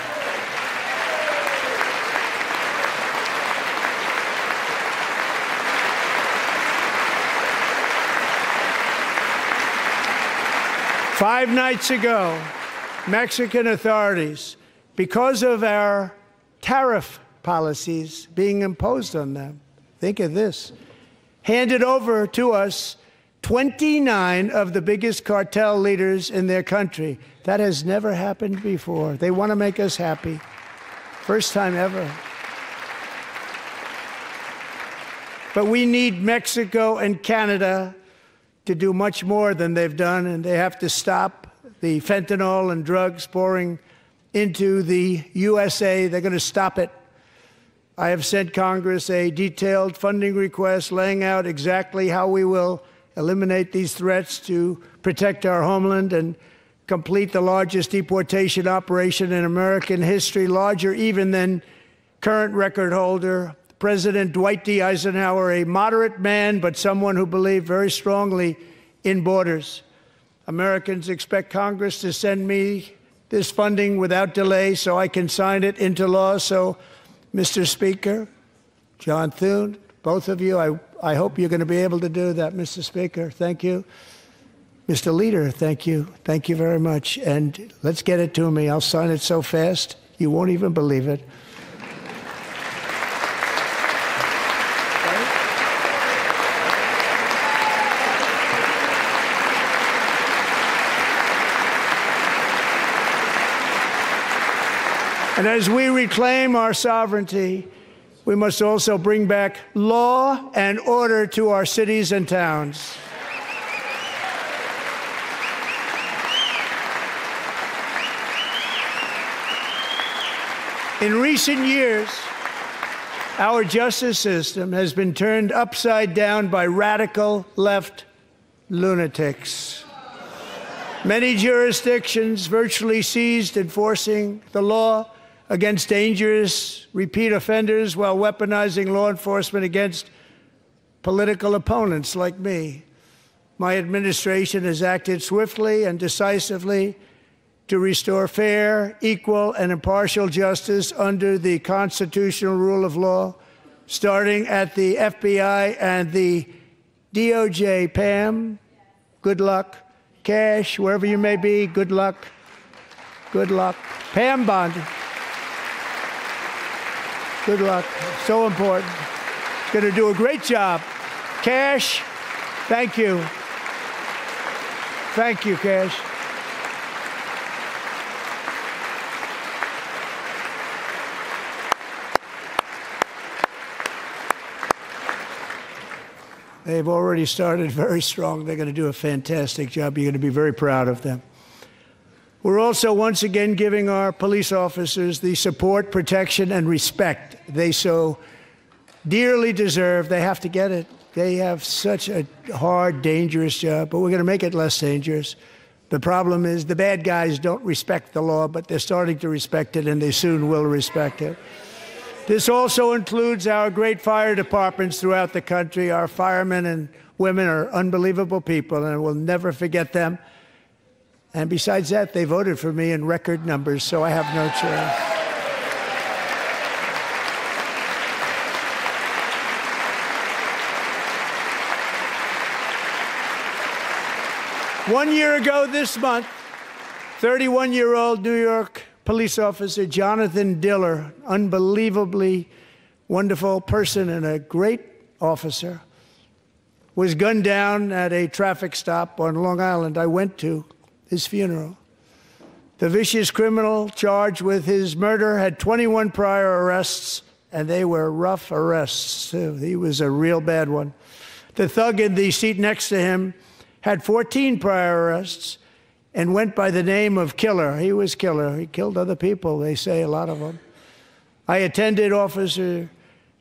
Five nights ago, Mexican authorities, because of our tariff policies being imposed on them, think of this, handed over to us 29 of the biggest cartel leaders in their country. That has never happened before. They want to make us happy. First time ever. But we need Mexico and Canada to do much more than they've done, and they have to stop the fentanyl and drugs pouring into the USA. They're going to stop it. I have sent Congress a detailed funding request laying out exactly how we will eliminate these threats to protect our homeland and complete the largest deportation operation in American history, larger even than current record holder President Dwight D. Eisenhower, a moderate man, but someone who believed very strongly in borders. Americans expect Congress to send me this funding without delay so I can sign it into law. So, Mr. Speaker, John Thune, both of you, I hope you're going to be able to do that, Mr. Speaker. Thank you. Mr. Leader, thank you. Thank you very much. And let's get it to me. I'll sign it so fast, you won't even believe it. And as we reclaim our sovereignty, we must also bring back law and order to our cities and towns. In recent years, our justice system has been turned upside down by radical left lunatics. Many jurisdictions virtually ceased enforcing the law against dangerous repeat offenders while weaponizing law enforcement against political opponents like me. My administration has acted swiftly and decisively to restore fair, equal, and impartial justice under the constitutional rule of law, starting at the FBI and the DOJ. Pam, good luck. Cash, wherever you may be, good luck. Good luck. Pam Bondi. Good luck. So important. Going to do a great job. Cash, thank you. Thank you, Cash. They've already started very strong. They're going to do a fantastic job. You're going to be very proud of them. We're also once again giving our police officers the support, protection, and respect they so dearly deserve. They have to get it. They have such a hard, dangerous job, but we're going to make it less dangerous. The problem is the bad guys don't respect the law, but they're starting to respect it, and they soon will respect it. This also includes our great fire departments throughout the country. Our firemen and women are unbelievable people, and we'll never forget them. And besides that, they voted for me in record numbers, so I have no choice. One year ago this month, 31-year-old New York police officer Jonathan Diller, unbelievably wonderful person and a great officer, was gunned down at a traffic stop on Long Island. I went to his funeral. The vicious criminal charged with his murder had 21 prior arrests, and they were rough arrests, too. He was a real bad one. The thug in the seat next to him had 14 prior arrests, and went by the name of Killer. He was Killer. He killed other people, they say, a lot of them. I attended Officer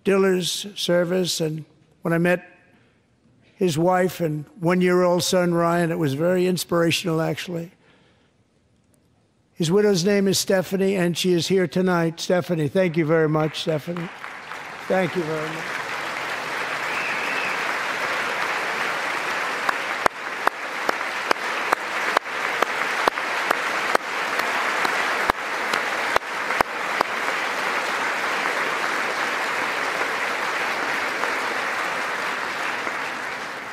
Diller's service, and when I met his wife and one-year-old son, Ryan, it was very inspirational, actually. His widow's name is Stephanie, and she is here tonight. Stephanie, thank you very much, Stephanie. Thank you very much.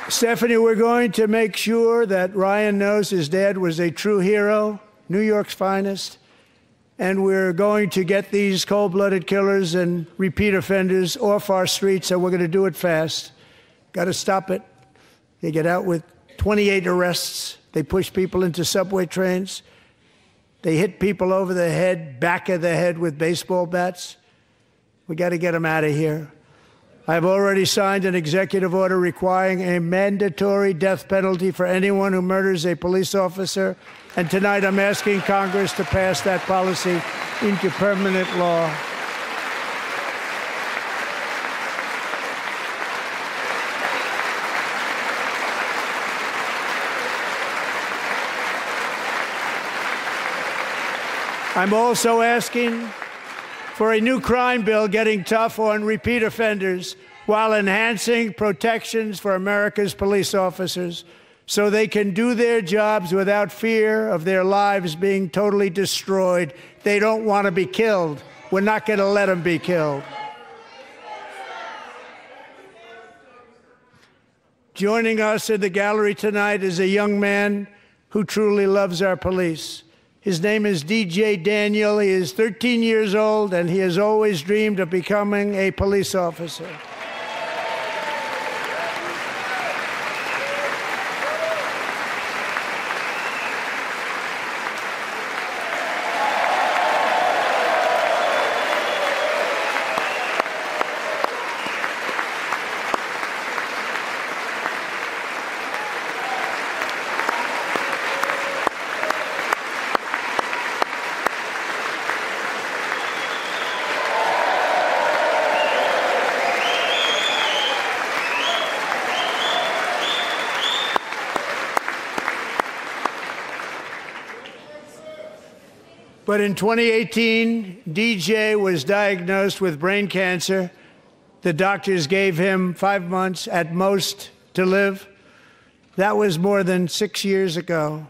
Stephanie, we're going to make sure that Ryan knows his dad was a true hero, New York's finest, and we're going to get these cold-blooded killers and repeat offenders off our streets, and we're going to do it fast. Got to stop it. They get out with 28 arrests. They push people into subway trains. They hit people over the head, back of the head with baseball bats. We got to get them out of here. I've already signed an executive order requiring a mandatory death penalty for anyone who murders a police officer. And tonight I'm asking Congress to pass that policy into permanent law. I'm also asking for a new crime bill getting tough on repeat offenders while enhancing protections for America's police officers so they can do their jobs without fear of their lives being totally destroyed. They don't want to be killed. We're not going to let them be killed. Joining us in the gallery tonight is a young man who truly loves our police. His name is DJ Daniel. He is 13 years old, and he has always dreamed of becoming a police officer. But in 2018, DJ was diagnosed with brain cancer. The doctors gave him 5 months at most to live. That was more than 6 years ago.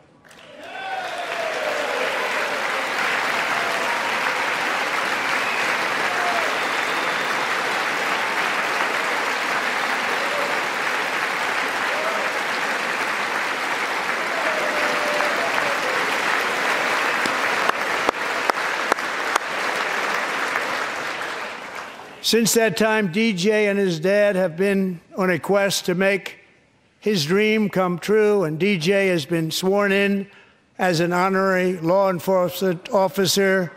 Since that time, DJ and his dad have been on a quest to make his dream come true, and DJ has been sworn in as an honorary law enforcement officer,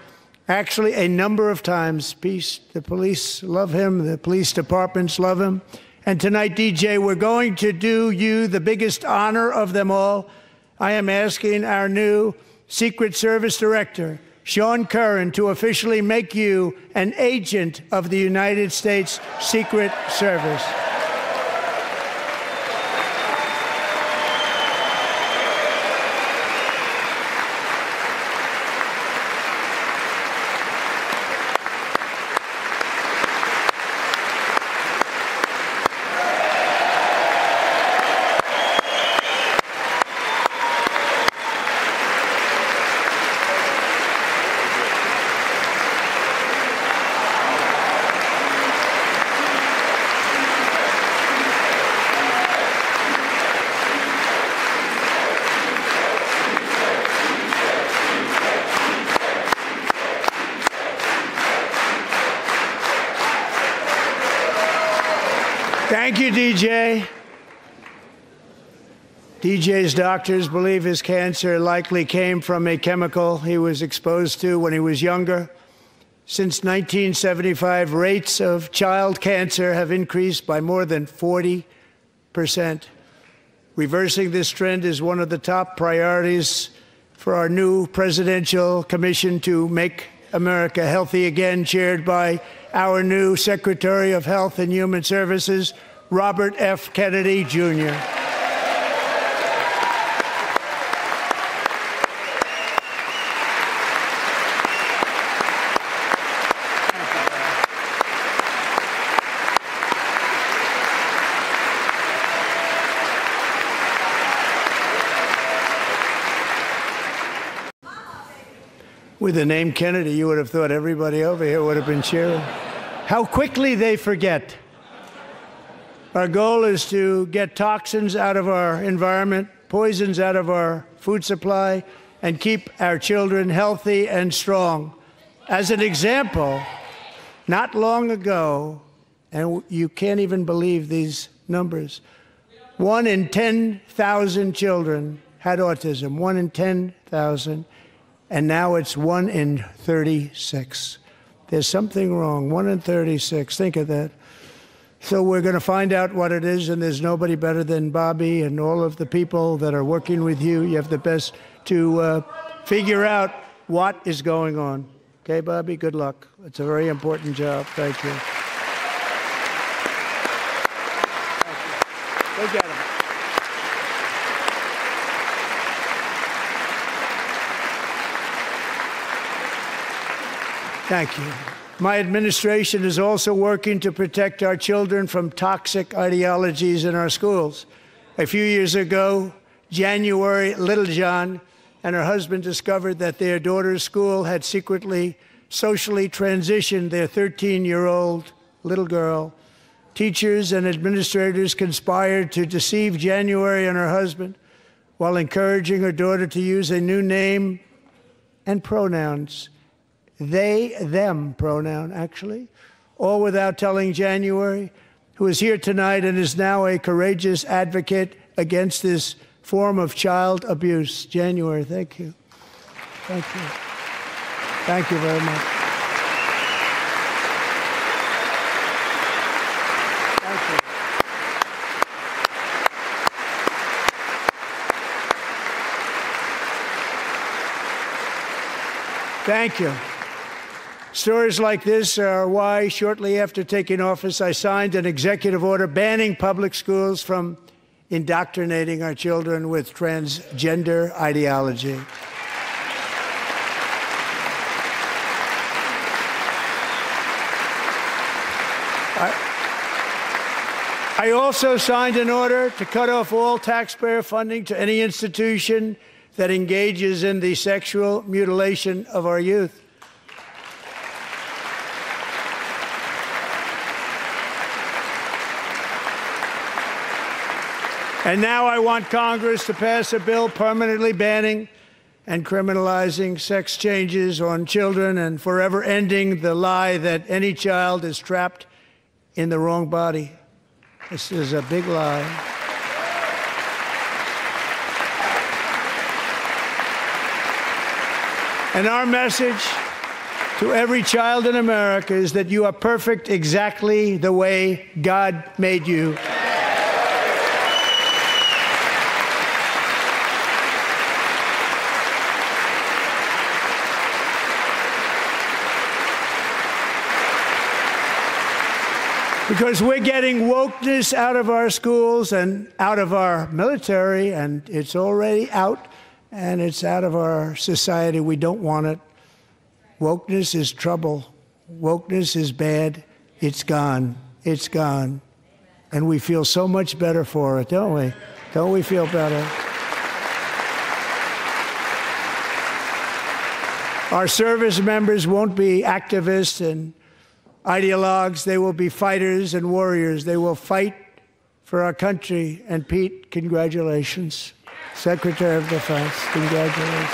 actually a number of times. The police love him, the police departments love him. And tonight, DJ, we're going to do you the biggest honor of them all. I am asking our new Secret Service Director, Sean Curran, to officially make you an agent of the United States Secret Service. Thank you, DJ. DJ's doctors believe his cancer likely came from a chemical he was exposed to when he was younger. Since 1975, rates of child cancer have increased by more than 40%. Reversing this trend is one of the top priorities for our new presidential commission to make America healthy again, chaired by our new Secretary of Health and Human Services, Robert F. Kennedy, Jr. With the name Kennedy, you would have thought everybody over here would have been cheering. How quickly they forget. Our goal is to get toxins out of our environment, poisons out of our food supply, and keep our children healthy and strong. As an example, not long ago, and you can't even believe these numbers, 1 in 10,000 children had autism, 1 in 10,000. And now it's 1 in 36. There's something wrong. 1 in 36. Think of that. So we're going to find out what it is, and there's nobody better than Bobby and all of the people that are working with you. You have the best to figure out what is going on. Okay, Bobby? Good luck. It's a very important job. Thank you. Go get him. Thank you. My administration is also working to protect our children from toxic ideologies in our schools. A few years ago, January Littlejohn and her husband discovered that their daughter's school had secretly socially transitioned their 13-year-old little girl. Teachers and administrators conspired to deceive January and her husband while encouraging her daughter to use a new name and pronouns. They, them pronoun, actually, all without telling January, who is here tonight and is now a courageous advocate against this form of child abuse. January, thank you. Thank you. Thank you very much. Thank you. Thank you. Stories like this are why, shortly after taking office, I signed an executive order banning public schools from indoctrinating our children with transgender ideology. I also signed an order to cut off all taxpayer funding to any institution that engages in the sexual mutilation of our youth. And now I want Congress to pass a bill permanently banning and criminalizing sex changes on children and forever ending the lie that any child is trapped in the wrong body. This is a big lie. And our message to every child in America is that you are perfect exactly the way God made you. Because we're getting wokeness out of our schools and out of our military, and it's already out, and it's out of our society. We don't want it. Wokeness is trouble. Wokeness is bad. It's gone. It's gone. And we feel so much better for it, don't we? Don't we feel better? Our service members won't be activists and ideologues. They will be fighters and warriors. They will fight for our country. And Pete, congratulations. Secretary of Defense, congratulations.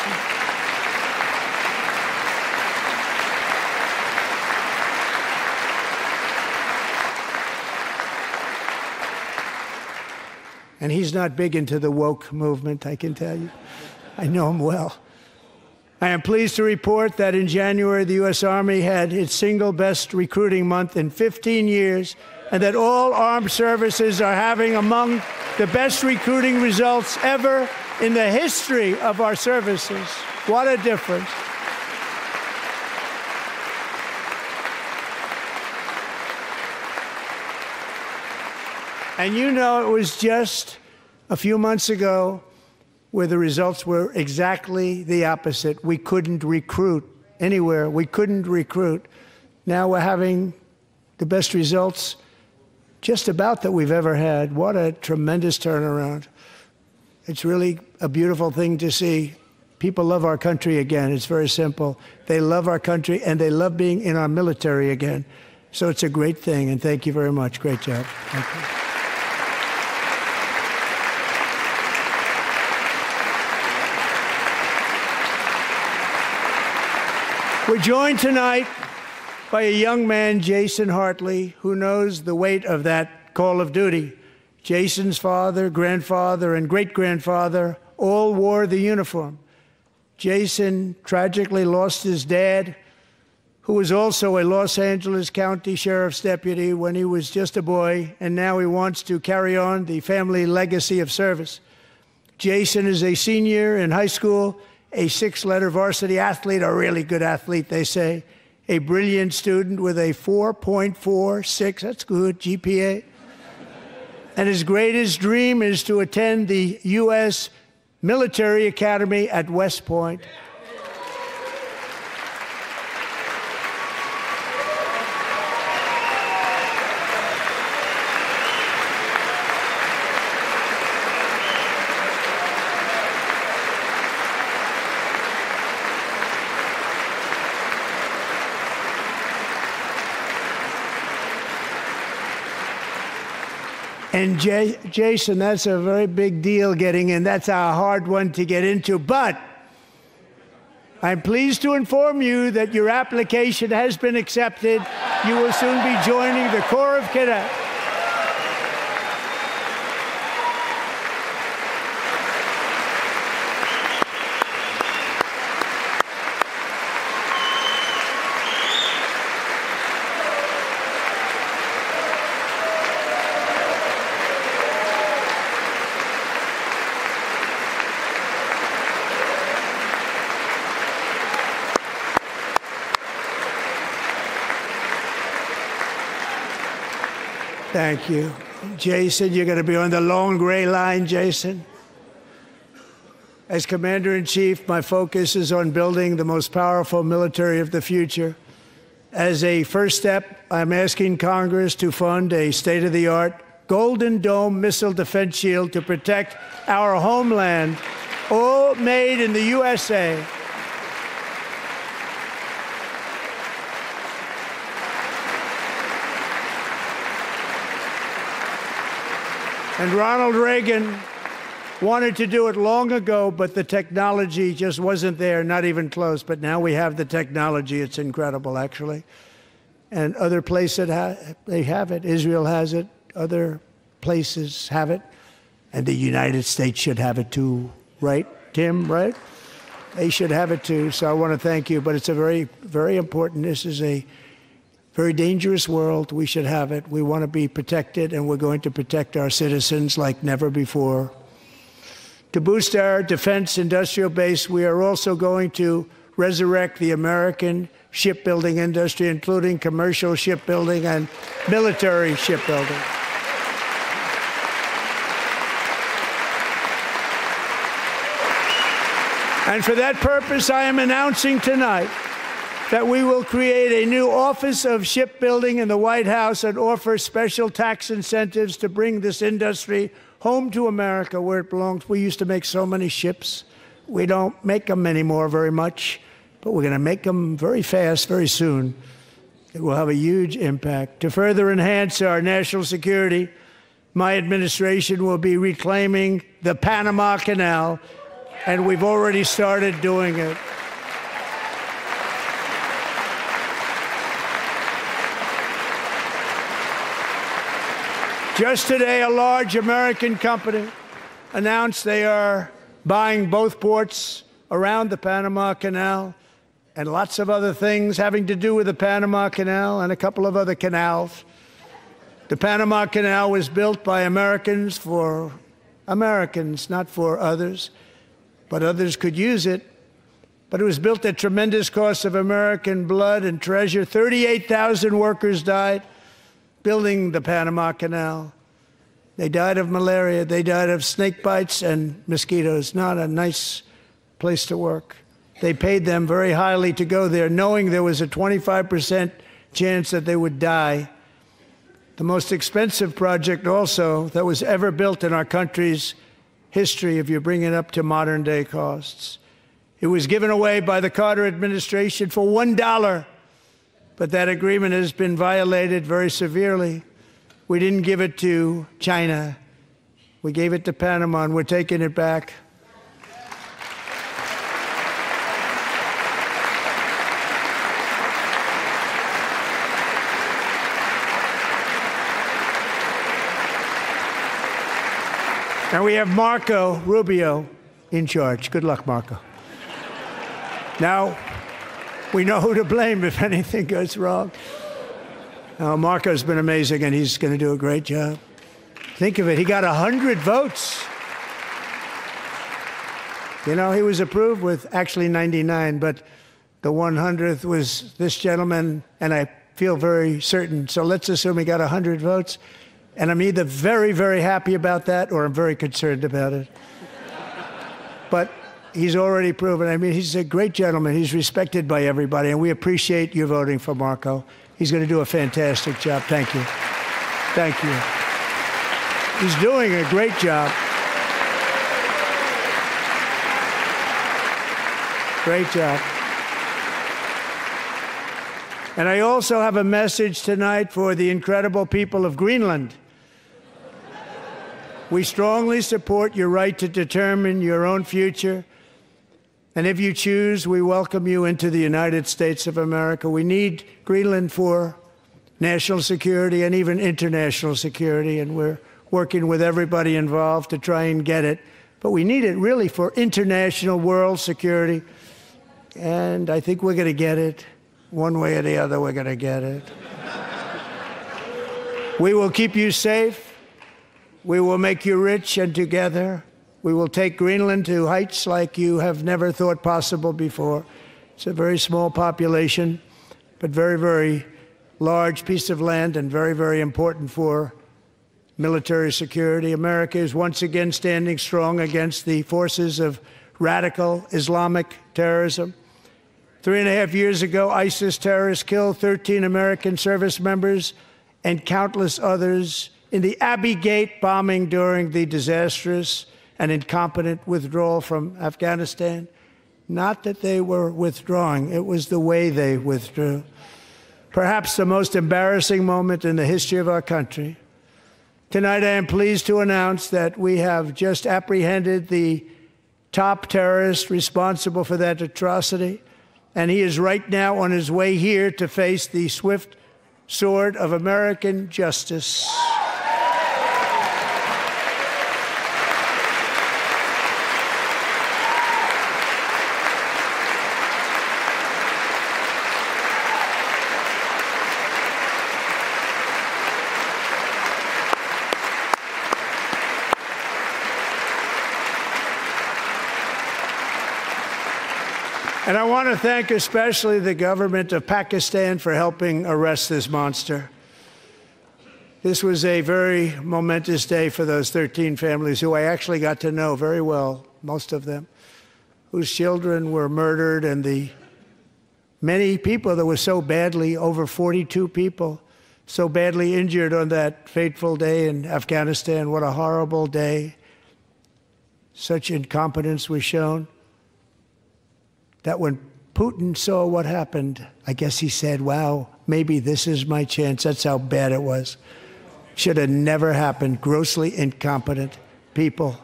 And he's not big into the woke movement, I can tell you. I know him well. I am pleased to report that in January, the U.S. Army had its single best recruiting month in 15 years, and that all armed services are having among the best recruiting results ever in the history of our services. What a difference. And you know, it was just a few months ago where the results were exactly the opposite. We couldn't recruit anywhere. We couldn't recruit. Now we're having the best results just about that we've ever had. What a tremendous turnaround. It's really a beautiful thing to see. People love our country again. It's very simple. They love our country, and they love being in our military again. So it's a great thing, and thank you very much. Great job. Thank you. We're joined tonight by a young man, Jason Hartley, who knows the weight of that call of duty. Jason's father, grandfather, and great-grandfather all wore the uniform. Jason tragically lost his dad, who was also a Los Angeles County Sheriff's deputy when he was just a boy, and now he wants to carry on the family legacy of service. Jason is a senior in high school, a 6-letter varsity athlete, a really good athlete, they say, a brilliant student with a 4.46, that's good, GPA. And his greatest dream is to attend the U.S. Military Academy at West Point. And Jason, that's a very big deal getting in. That's a hard one to get into. But I'm pleased to inform you that your application has been accepted. You will soon be joining the Corps of Cadets. Thank you. Jason, you're going to be on the long gray line, Jason. As Commander-in-Chief, my focus is on building the most powerful military of the future. As a first step, I'm asking Congress to fund a state-of-the-art Golden Dome missile defense shield to protect our homeland, all made in the USA. And Ronald Reagan wanted to do it long ago, but the technology just wasn't there, not even close. But now we have the technology. It's incredible, actually. And other places, they have it. Israel has it. Other places have it. And the United States should have it too, right, Tim, right? They should have it too. So I want to thank you. But it's a very, very important. This is a very dangerous world. We should have it. We want to be protected, and we're going to protect our citizens like never before. To boost our defense industrial base, we are also going to resurrect the American shipbuilding industry, including commercial shipbuilding and military shipbuilding. And for that purpose, I am announcing tonight that we will create a new Office of Shipbuilding in the White House and offer special tax incentives to bring this industry home to America where it belongs. We used to make so many ships. We don't make them anymore very much, but we're going to make them very fast, very soon. It will have a huge impact. To further enhance our national security, my administration will be reclaiming the Panama Canal, and we've already started doing it. Just today, a large American company announced they are buying both ports around the Panama Canal and lots of other things having to do with the Panama Canal and a couple of other canals. The Panama Canal was built by Americans for Americans, not for others, but others could use it. But it was built at tremendous cost of American blood and treasure. 38,000 workers died building the Panama Canal. They died of malaria. They died of snake bites and mosquitoes. Not a nice place to work. They paid them very highly to go there, knowing there was a 25% chance that they would die. The most expensive project also that was ever built in our country's history, if you bring it up to modern day costs. It was given away by the Carter administration for $1, but that agreement has been violated very severely. We didn't give it to China. We gave it to Panama, and we're taking it back. Now we have Marco Rubio in charge. Good luck, Marco. Now, we know who to blame if anything goes wrong. Marco's been amazing, and he's going to do a great job. Think of it. He got 100 votes. You know, he was approved with actually 99, but the 100th was this gentleman, and I feel very certain. So let's assume he got 100 votes. And I'm either very, very happy about that or I'm very concerned about it. But he's already proven. I mean, he's a great gentleman. He's respected by everybody, and we appreciate you voting for Marco. He's going to do a fantastic job. Thank you. Thank you. He's doing a great job. Great job. And I also have a message tonight for the incredible people of Greenland. We strongly support your right to determine your own future. And if you choose, we welcome you into the United States of America. We need Greenland for national security and even international security, and we're working with everybody involved to try and get it. But we need it really for international world security, and I think we're going to get it. One way or the other, we're going to get it. We will keep you safe. We will make you rich, and together we will take Greenland to heights like you have never thought possible before. It's a very small population, but very, very large piece of land and very, very important for military security. America is once again standing strong against the forces of radical Islamic terrorism. 3.5 years ago, ISIS terrorists killed 13 American service members and countless others in the Abbey Gate bombing during the disastrous and incompetent withdrawal from Afghanistan. Not that they were withdrawing, it was the way they withdrew. Perhaps the most embarrassing moment in the history of our country. Tonight, I am pleased to announce that we have just apprehended the top terrorist responsible for that atrocity, and he is right now on his way here to face the swift sword of American justice. And I want to thank especially the government of Pakistan for helping arrest this monster. This was a very momentous day for those 13 families who I actually got to know very well, most of them, whose children were murdered, and the many people that were so badly, over 42 people, so badly injured on that fateful day in Afghanistan. What a horrible day. Such incompetence was shown. That when Putin saw what happened, I guess he said, wow, maybe this is my chance. That's how bad it was. Should have never happened. Grossly incompetent people.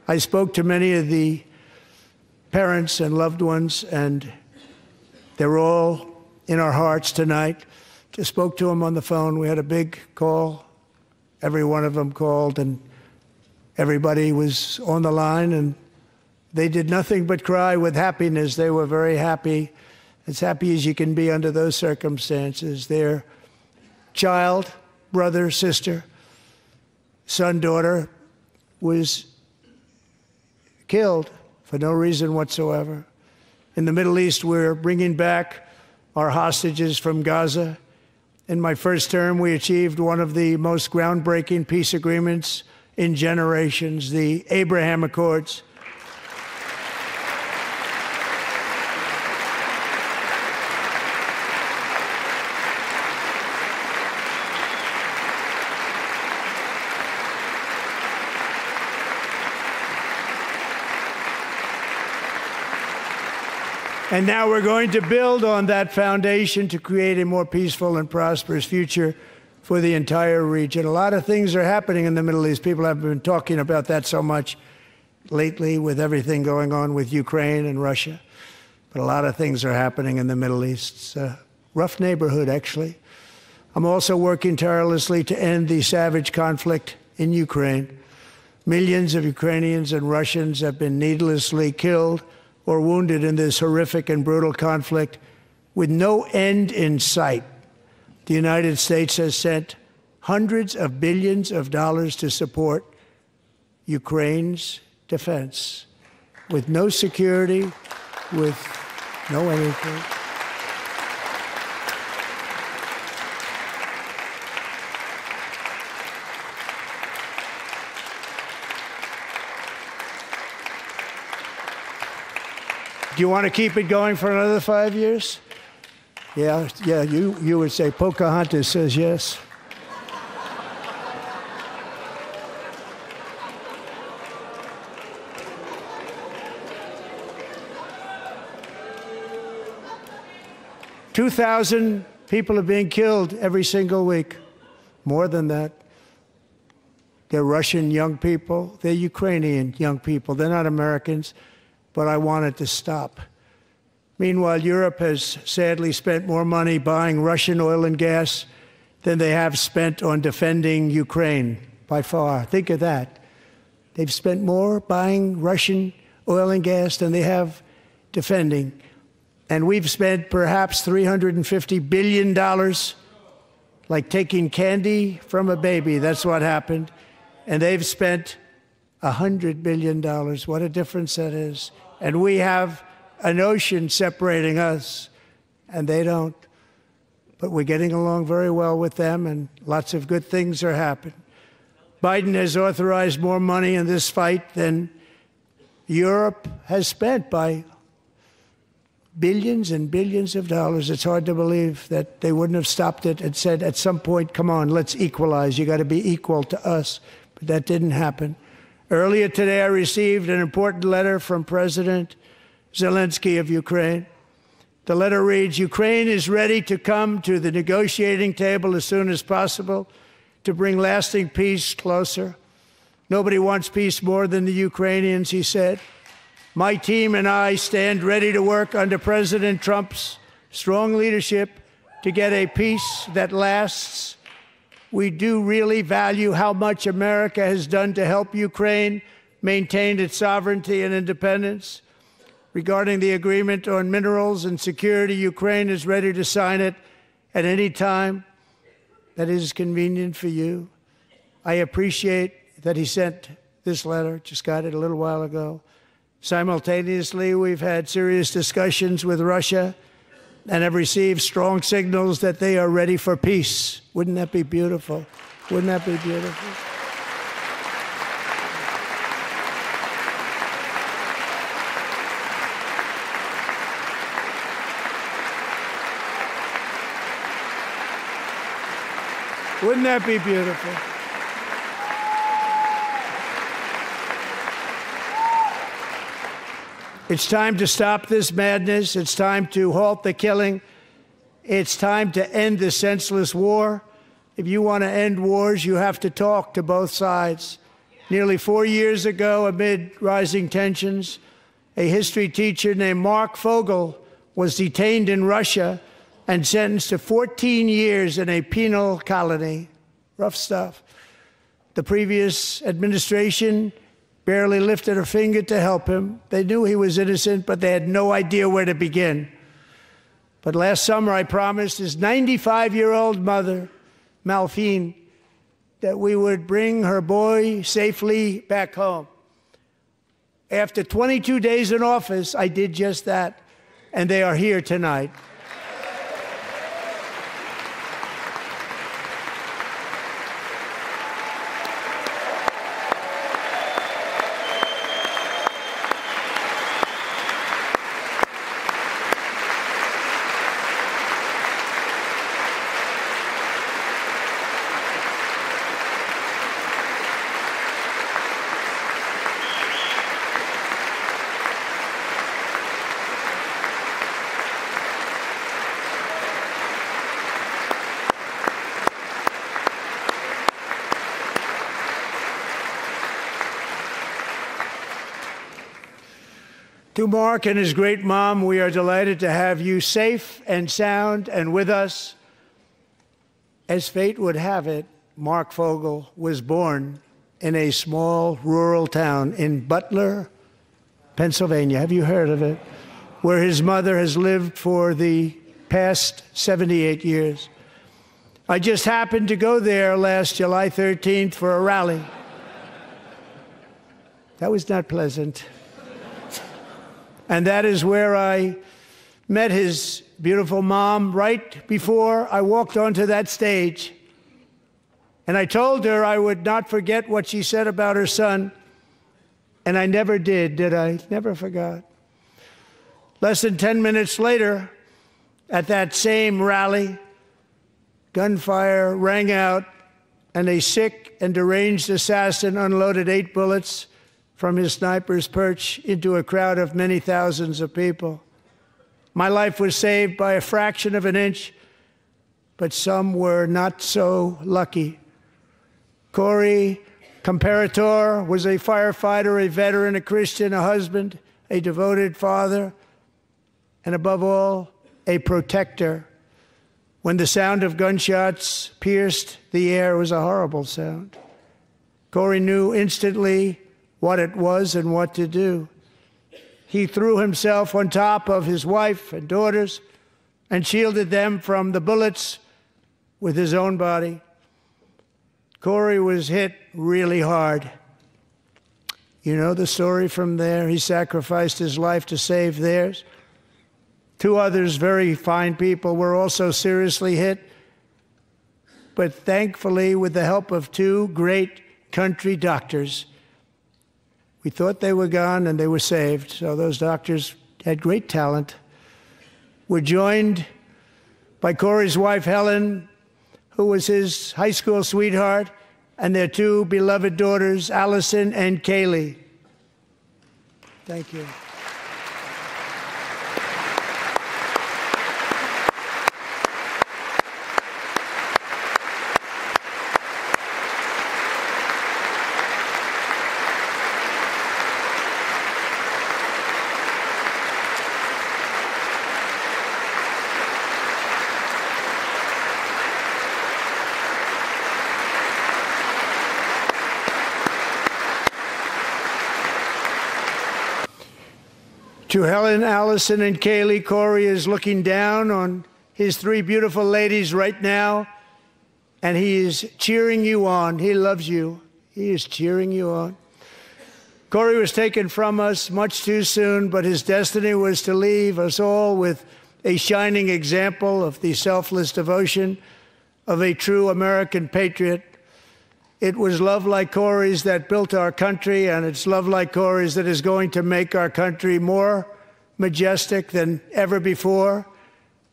I spoke to many of the parents and loved ones, and they're all in our hearts tonight. Just spoke to them on the phone. We had a big call. Every one of them called, and everybody was on the line, and They did nothing but cry with happiness. They were very happy, as happy as you can be under those circumstances. Their child, brother, sister, son, daughter was killed for no reason whatsoever. In the Middle East, we're bringing back our hostages from Gaza. In my first term, we achieved one of the most groundbreaking peace agreements in generations, the Abraham Accords. And now we're going to build on that foundation to create a more peaceful and prosperous future for the entire region. A lot of things are happening in the Middle East. People have been talking about that so much lately with everything going on with Ukraine and Russia. But a lot of things are happening in the Middle East. It's a rough neighborhood, actually. I'm also working tirelessly to end the savage conflict in Ukraine. Millions of Ukrainians and Russians have been needlessly killed or wounded in this horrific and brutal conflict with no end in sight. The United States has sent hundreds of billions of dollars to support Ukraine's defense with no security, with no anything. Do you want to keep it going for another 5 years? Yeah, you would say Pocahontas says yes. $2,000 people are being killed every single week. More than that. They're Russian young people. They're Ukrainian young people. They're not Americans. But I want it to stop. Meanwhile, Europe has sadly spent more money buying Russian oil and gas than they have spent on defending Ukraine, by far. Think of that. They've spent more buying Russian oil and gas than they have defending. And we've spent perhaps $350 billion, like taking candy from a baby. That's what happened. And they've spent $100 billion. What a difference that is. And we have an ocean separating us, and they don't. But we're getting along very well with them, and lots of good things are happening. Biden has authorized more money in this fight than Europe has spent by billions and billions of dollars. It's hard to believe that they wouldn't have stopped it and said at some point, come on, let's equalize. You got to be equal to us. But that didn't happen. Earlier today, I received an important letter from President Zelensky of Ukraine. The letter reads, Ukraine is ready to come to the negotiating table as soon as possible to bring lasting peace closer. Nobody wants peace more than the Ukrainians, he said. My team and I stand ready to work under President Trump's strong leadership to get a peace that lasts. We do really value how much America has done to help Ukraine maintain its sovereignty and independence. Regarding the agreement on minerals and security, Ukraine is ready to sign it at any time that is convenient for you. I appreciate that he sent this letter, just got it a little while ago. Simultaneously, we've had serious discussions with Russia and have received strong signals that they are ready for peace. Wouldn't that be beautiful? Wouldn't that be beautiful? Wouldn't that be beautiful? It's time to stop this madness. It's time to halt the killing. It's time to end this senseless war. If you want to end wars, you have to talk to both sides. Nearly 4 years ago, amid rising tensions, a history teacher named Mark Fogel was detained in Russia and sentenced to 14 years in a penal colony. Rough stuff. The previous administration barely lifted a finger to help him. They knew he was innocent, but they had no idea where to begin. But last summer, I promised his 95-year-old mother, Malphine, that we would bring her boy safely back home. After 22 days in office, I did just that, and they are here tonight. To Mark and his great mom, we are delighted to have you safe and sound and with us. As fate would have it, Mark Fogel was born in a small rural town in Butler, Pennsylvania. Have you heard of it? Where his mother has lived for the past 78 years. I just happened to go there last July 13th for a rally. That was not pleasant. And that is where I met his beautiful mom right before I walked onto that stage. And I told her I would not forget what she said about her son. And I never did I? Never forgot. Less than 10 minutes later, at that same rally, gunfire rang out, and a sick and deranged assassin unloaded 8 bullets from his sniper's perch into a crowd of many thousands of people. My life was saved by a fraction of an inch, but some were not so lucky. Corey Comparator was a firefighter, a veteran, a Christian, a husband, a devoted father, and above all, a protector. When the sound of gunshots pierced the air, it was a horrible sound. Corey knew instantly what it was and what to do. He threw himself on top of his wife and daughters and shielded them from the bullets with his own body. Corey was hit really hard. You know the story from there. He sacrificed his life to save theirs. 2 others, very fine people, were also seriously hit. But thankfully, with the help of 2 great country doctors, we thought they were gone and they were saved. So those doctors had great talent. We're joined by Corey's wife, Helen, who was his high school sweetheart, and their 2 beloved daughters, Allison and Kaylee. Thank you. To Helen, Allison, and Kaylee, Corey is looking down on his 3 beautiful ladies right now, and he is cheering you on. He loves you. He is cheering you on. Corey was taken from us much too soon, but his destiny was to leave us all with a shining example of the selfless devotion of a true American patriot. It was love like Corey's that built our country, and it's love like Corey's that is going to make our country more majestic than ever before.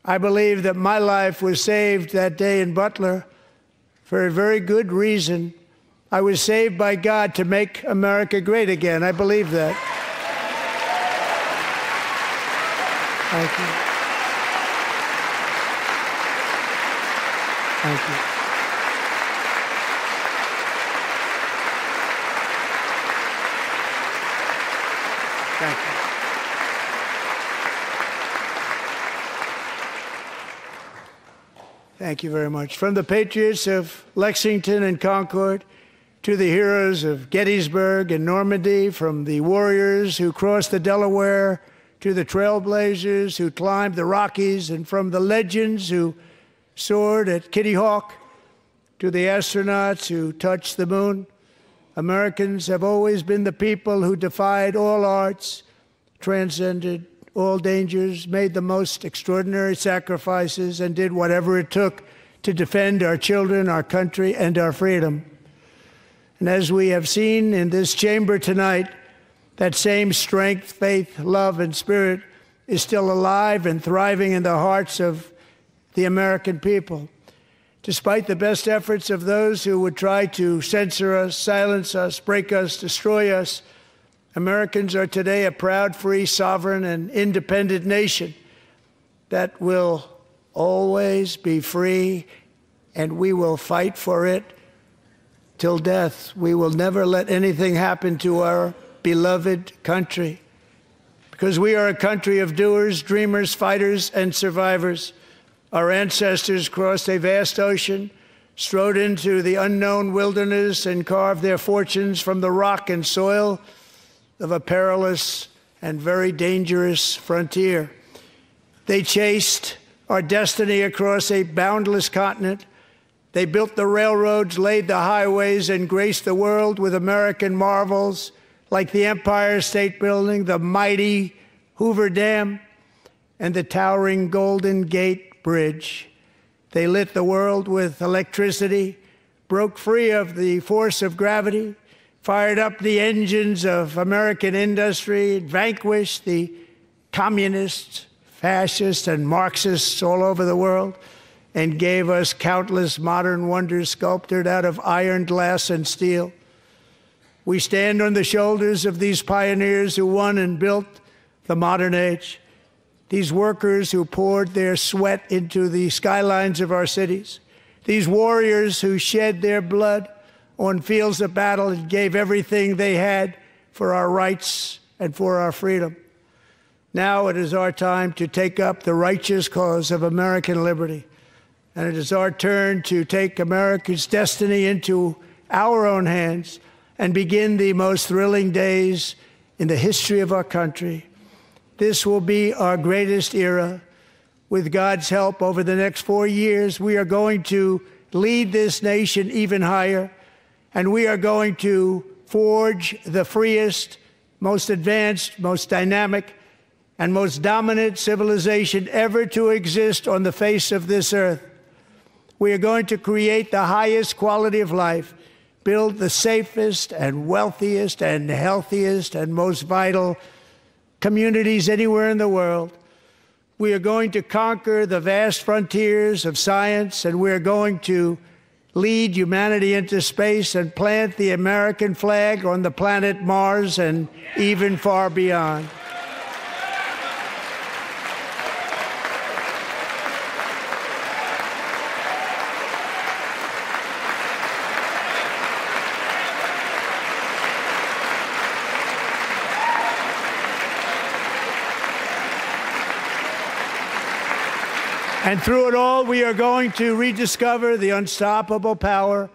I believe that my life was saved that day in Butler for a very good reason. I was saved by God to make America great again. I believe that. Thank you. Thank you. Thank you. Thank you very much. From the Patriots of Lexington and Concord to the heroes of Gettysburg and Normandy, from the warriors who crossed the Delaware to the trailblazers who climbed the Rockies, and from the legends who soared at Kitty Hawk to the astronauts who touched the moon. Americans have always been the people who defied all odds, transcended all dangers, made the most extraordinary sacrifices, and did whatever it took to defend our children, our country, and our freedom. And as we have seen in this chamber tonight, that same strength, faith, love, and spirit is still alive and thriving in the hearts of the American people. Despite the best efforts of those who would try to censor us, silence us, break us, destroy us, Americans are today a proud, free, sovereign, and independent nation that will always be free, and we will fight for it till death. We will never let anything happen to our beloved country, because we are a country of doers, dreamers, fighters, and survivors. Our ancestors crossed a vast ocean, strode into the unknown wilderness, and carved their fortunes from the rock and soil of a perilous and very dangerous frontier. They chased our destiny across a boundless continent. They built the railroads, laid the highways, and graced the world with American marvels like the Empire State Building, the mighty Hoover Dam, and the towering Golden Gate Bridge. They lit the world with electricity, broke free of the force of gravity, fired up the engines of American industry, vanquished the communists, fascists, and Marxists all over the world, and gave us countless modern wonders sculptured out of iron, glass, and steel. We stand on the shoulders of these pioneers who won and built the modern age, these workers who poured their sweat into the skylines of our cities, these warriors who shed their blood on fields of battle and gave everything they had for our rights and for our freedom. Now it is our time to take up the righteous cause of American liberty. And it is our turn to take America's destiny into our own hands and begin the most thrilling days in the history of our country. This will be our greatest era. With God's help, over the next 4 years, we are going to lead this nation even higher, and we are going to forge the freest, most advanced, most dynamic, and most dominant civilization ever to exist on the face of this earth. We are going to create the highest quality of life, build the safest and wealthiest and healthiest and most vital communities anywhere in the world. We are going to conquer the vast frontiers of science, and we are going to lead humanity into space and plant the American flag on the planet Mars and even far beyond. And through it all, we are going to rediscover the unstoppable power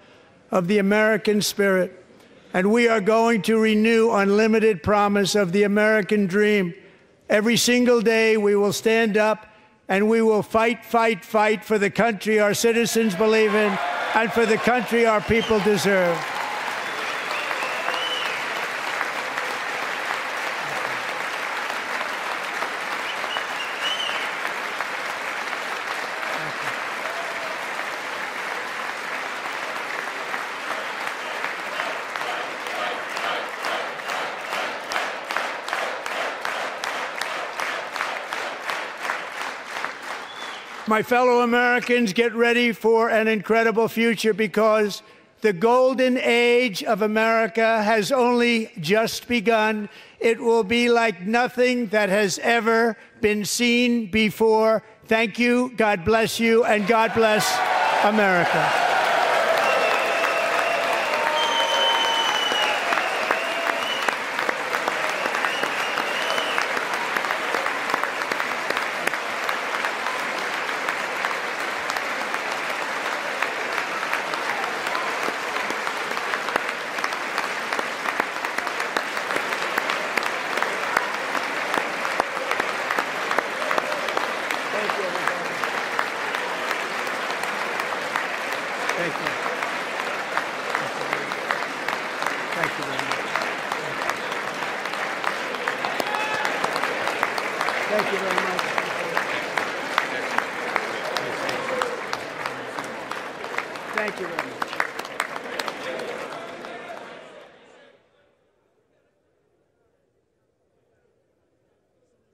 of the American spirit. And we are going to renew unlimited promise of the American dream. Every single day, we will stand up and we will fight, fight, fight for the country our citizens believe in and for the country our people deserve. My fellow Americans, get ready for an incredible future, because the golden age of America has only just begun. It will be like nothing that has ever been seen before. Thank you, God bless you, and God bless America. Thank you. Thank you very much. Thank you very much. Thank you very much.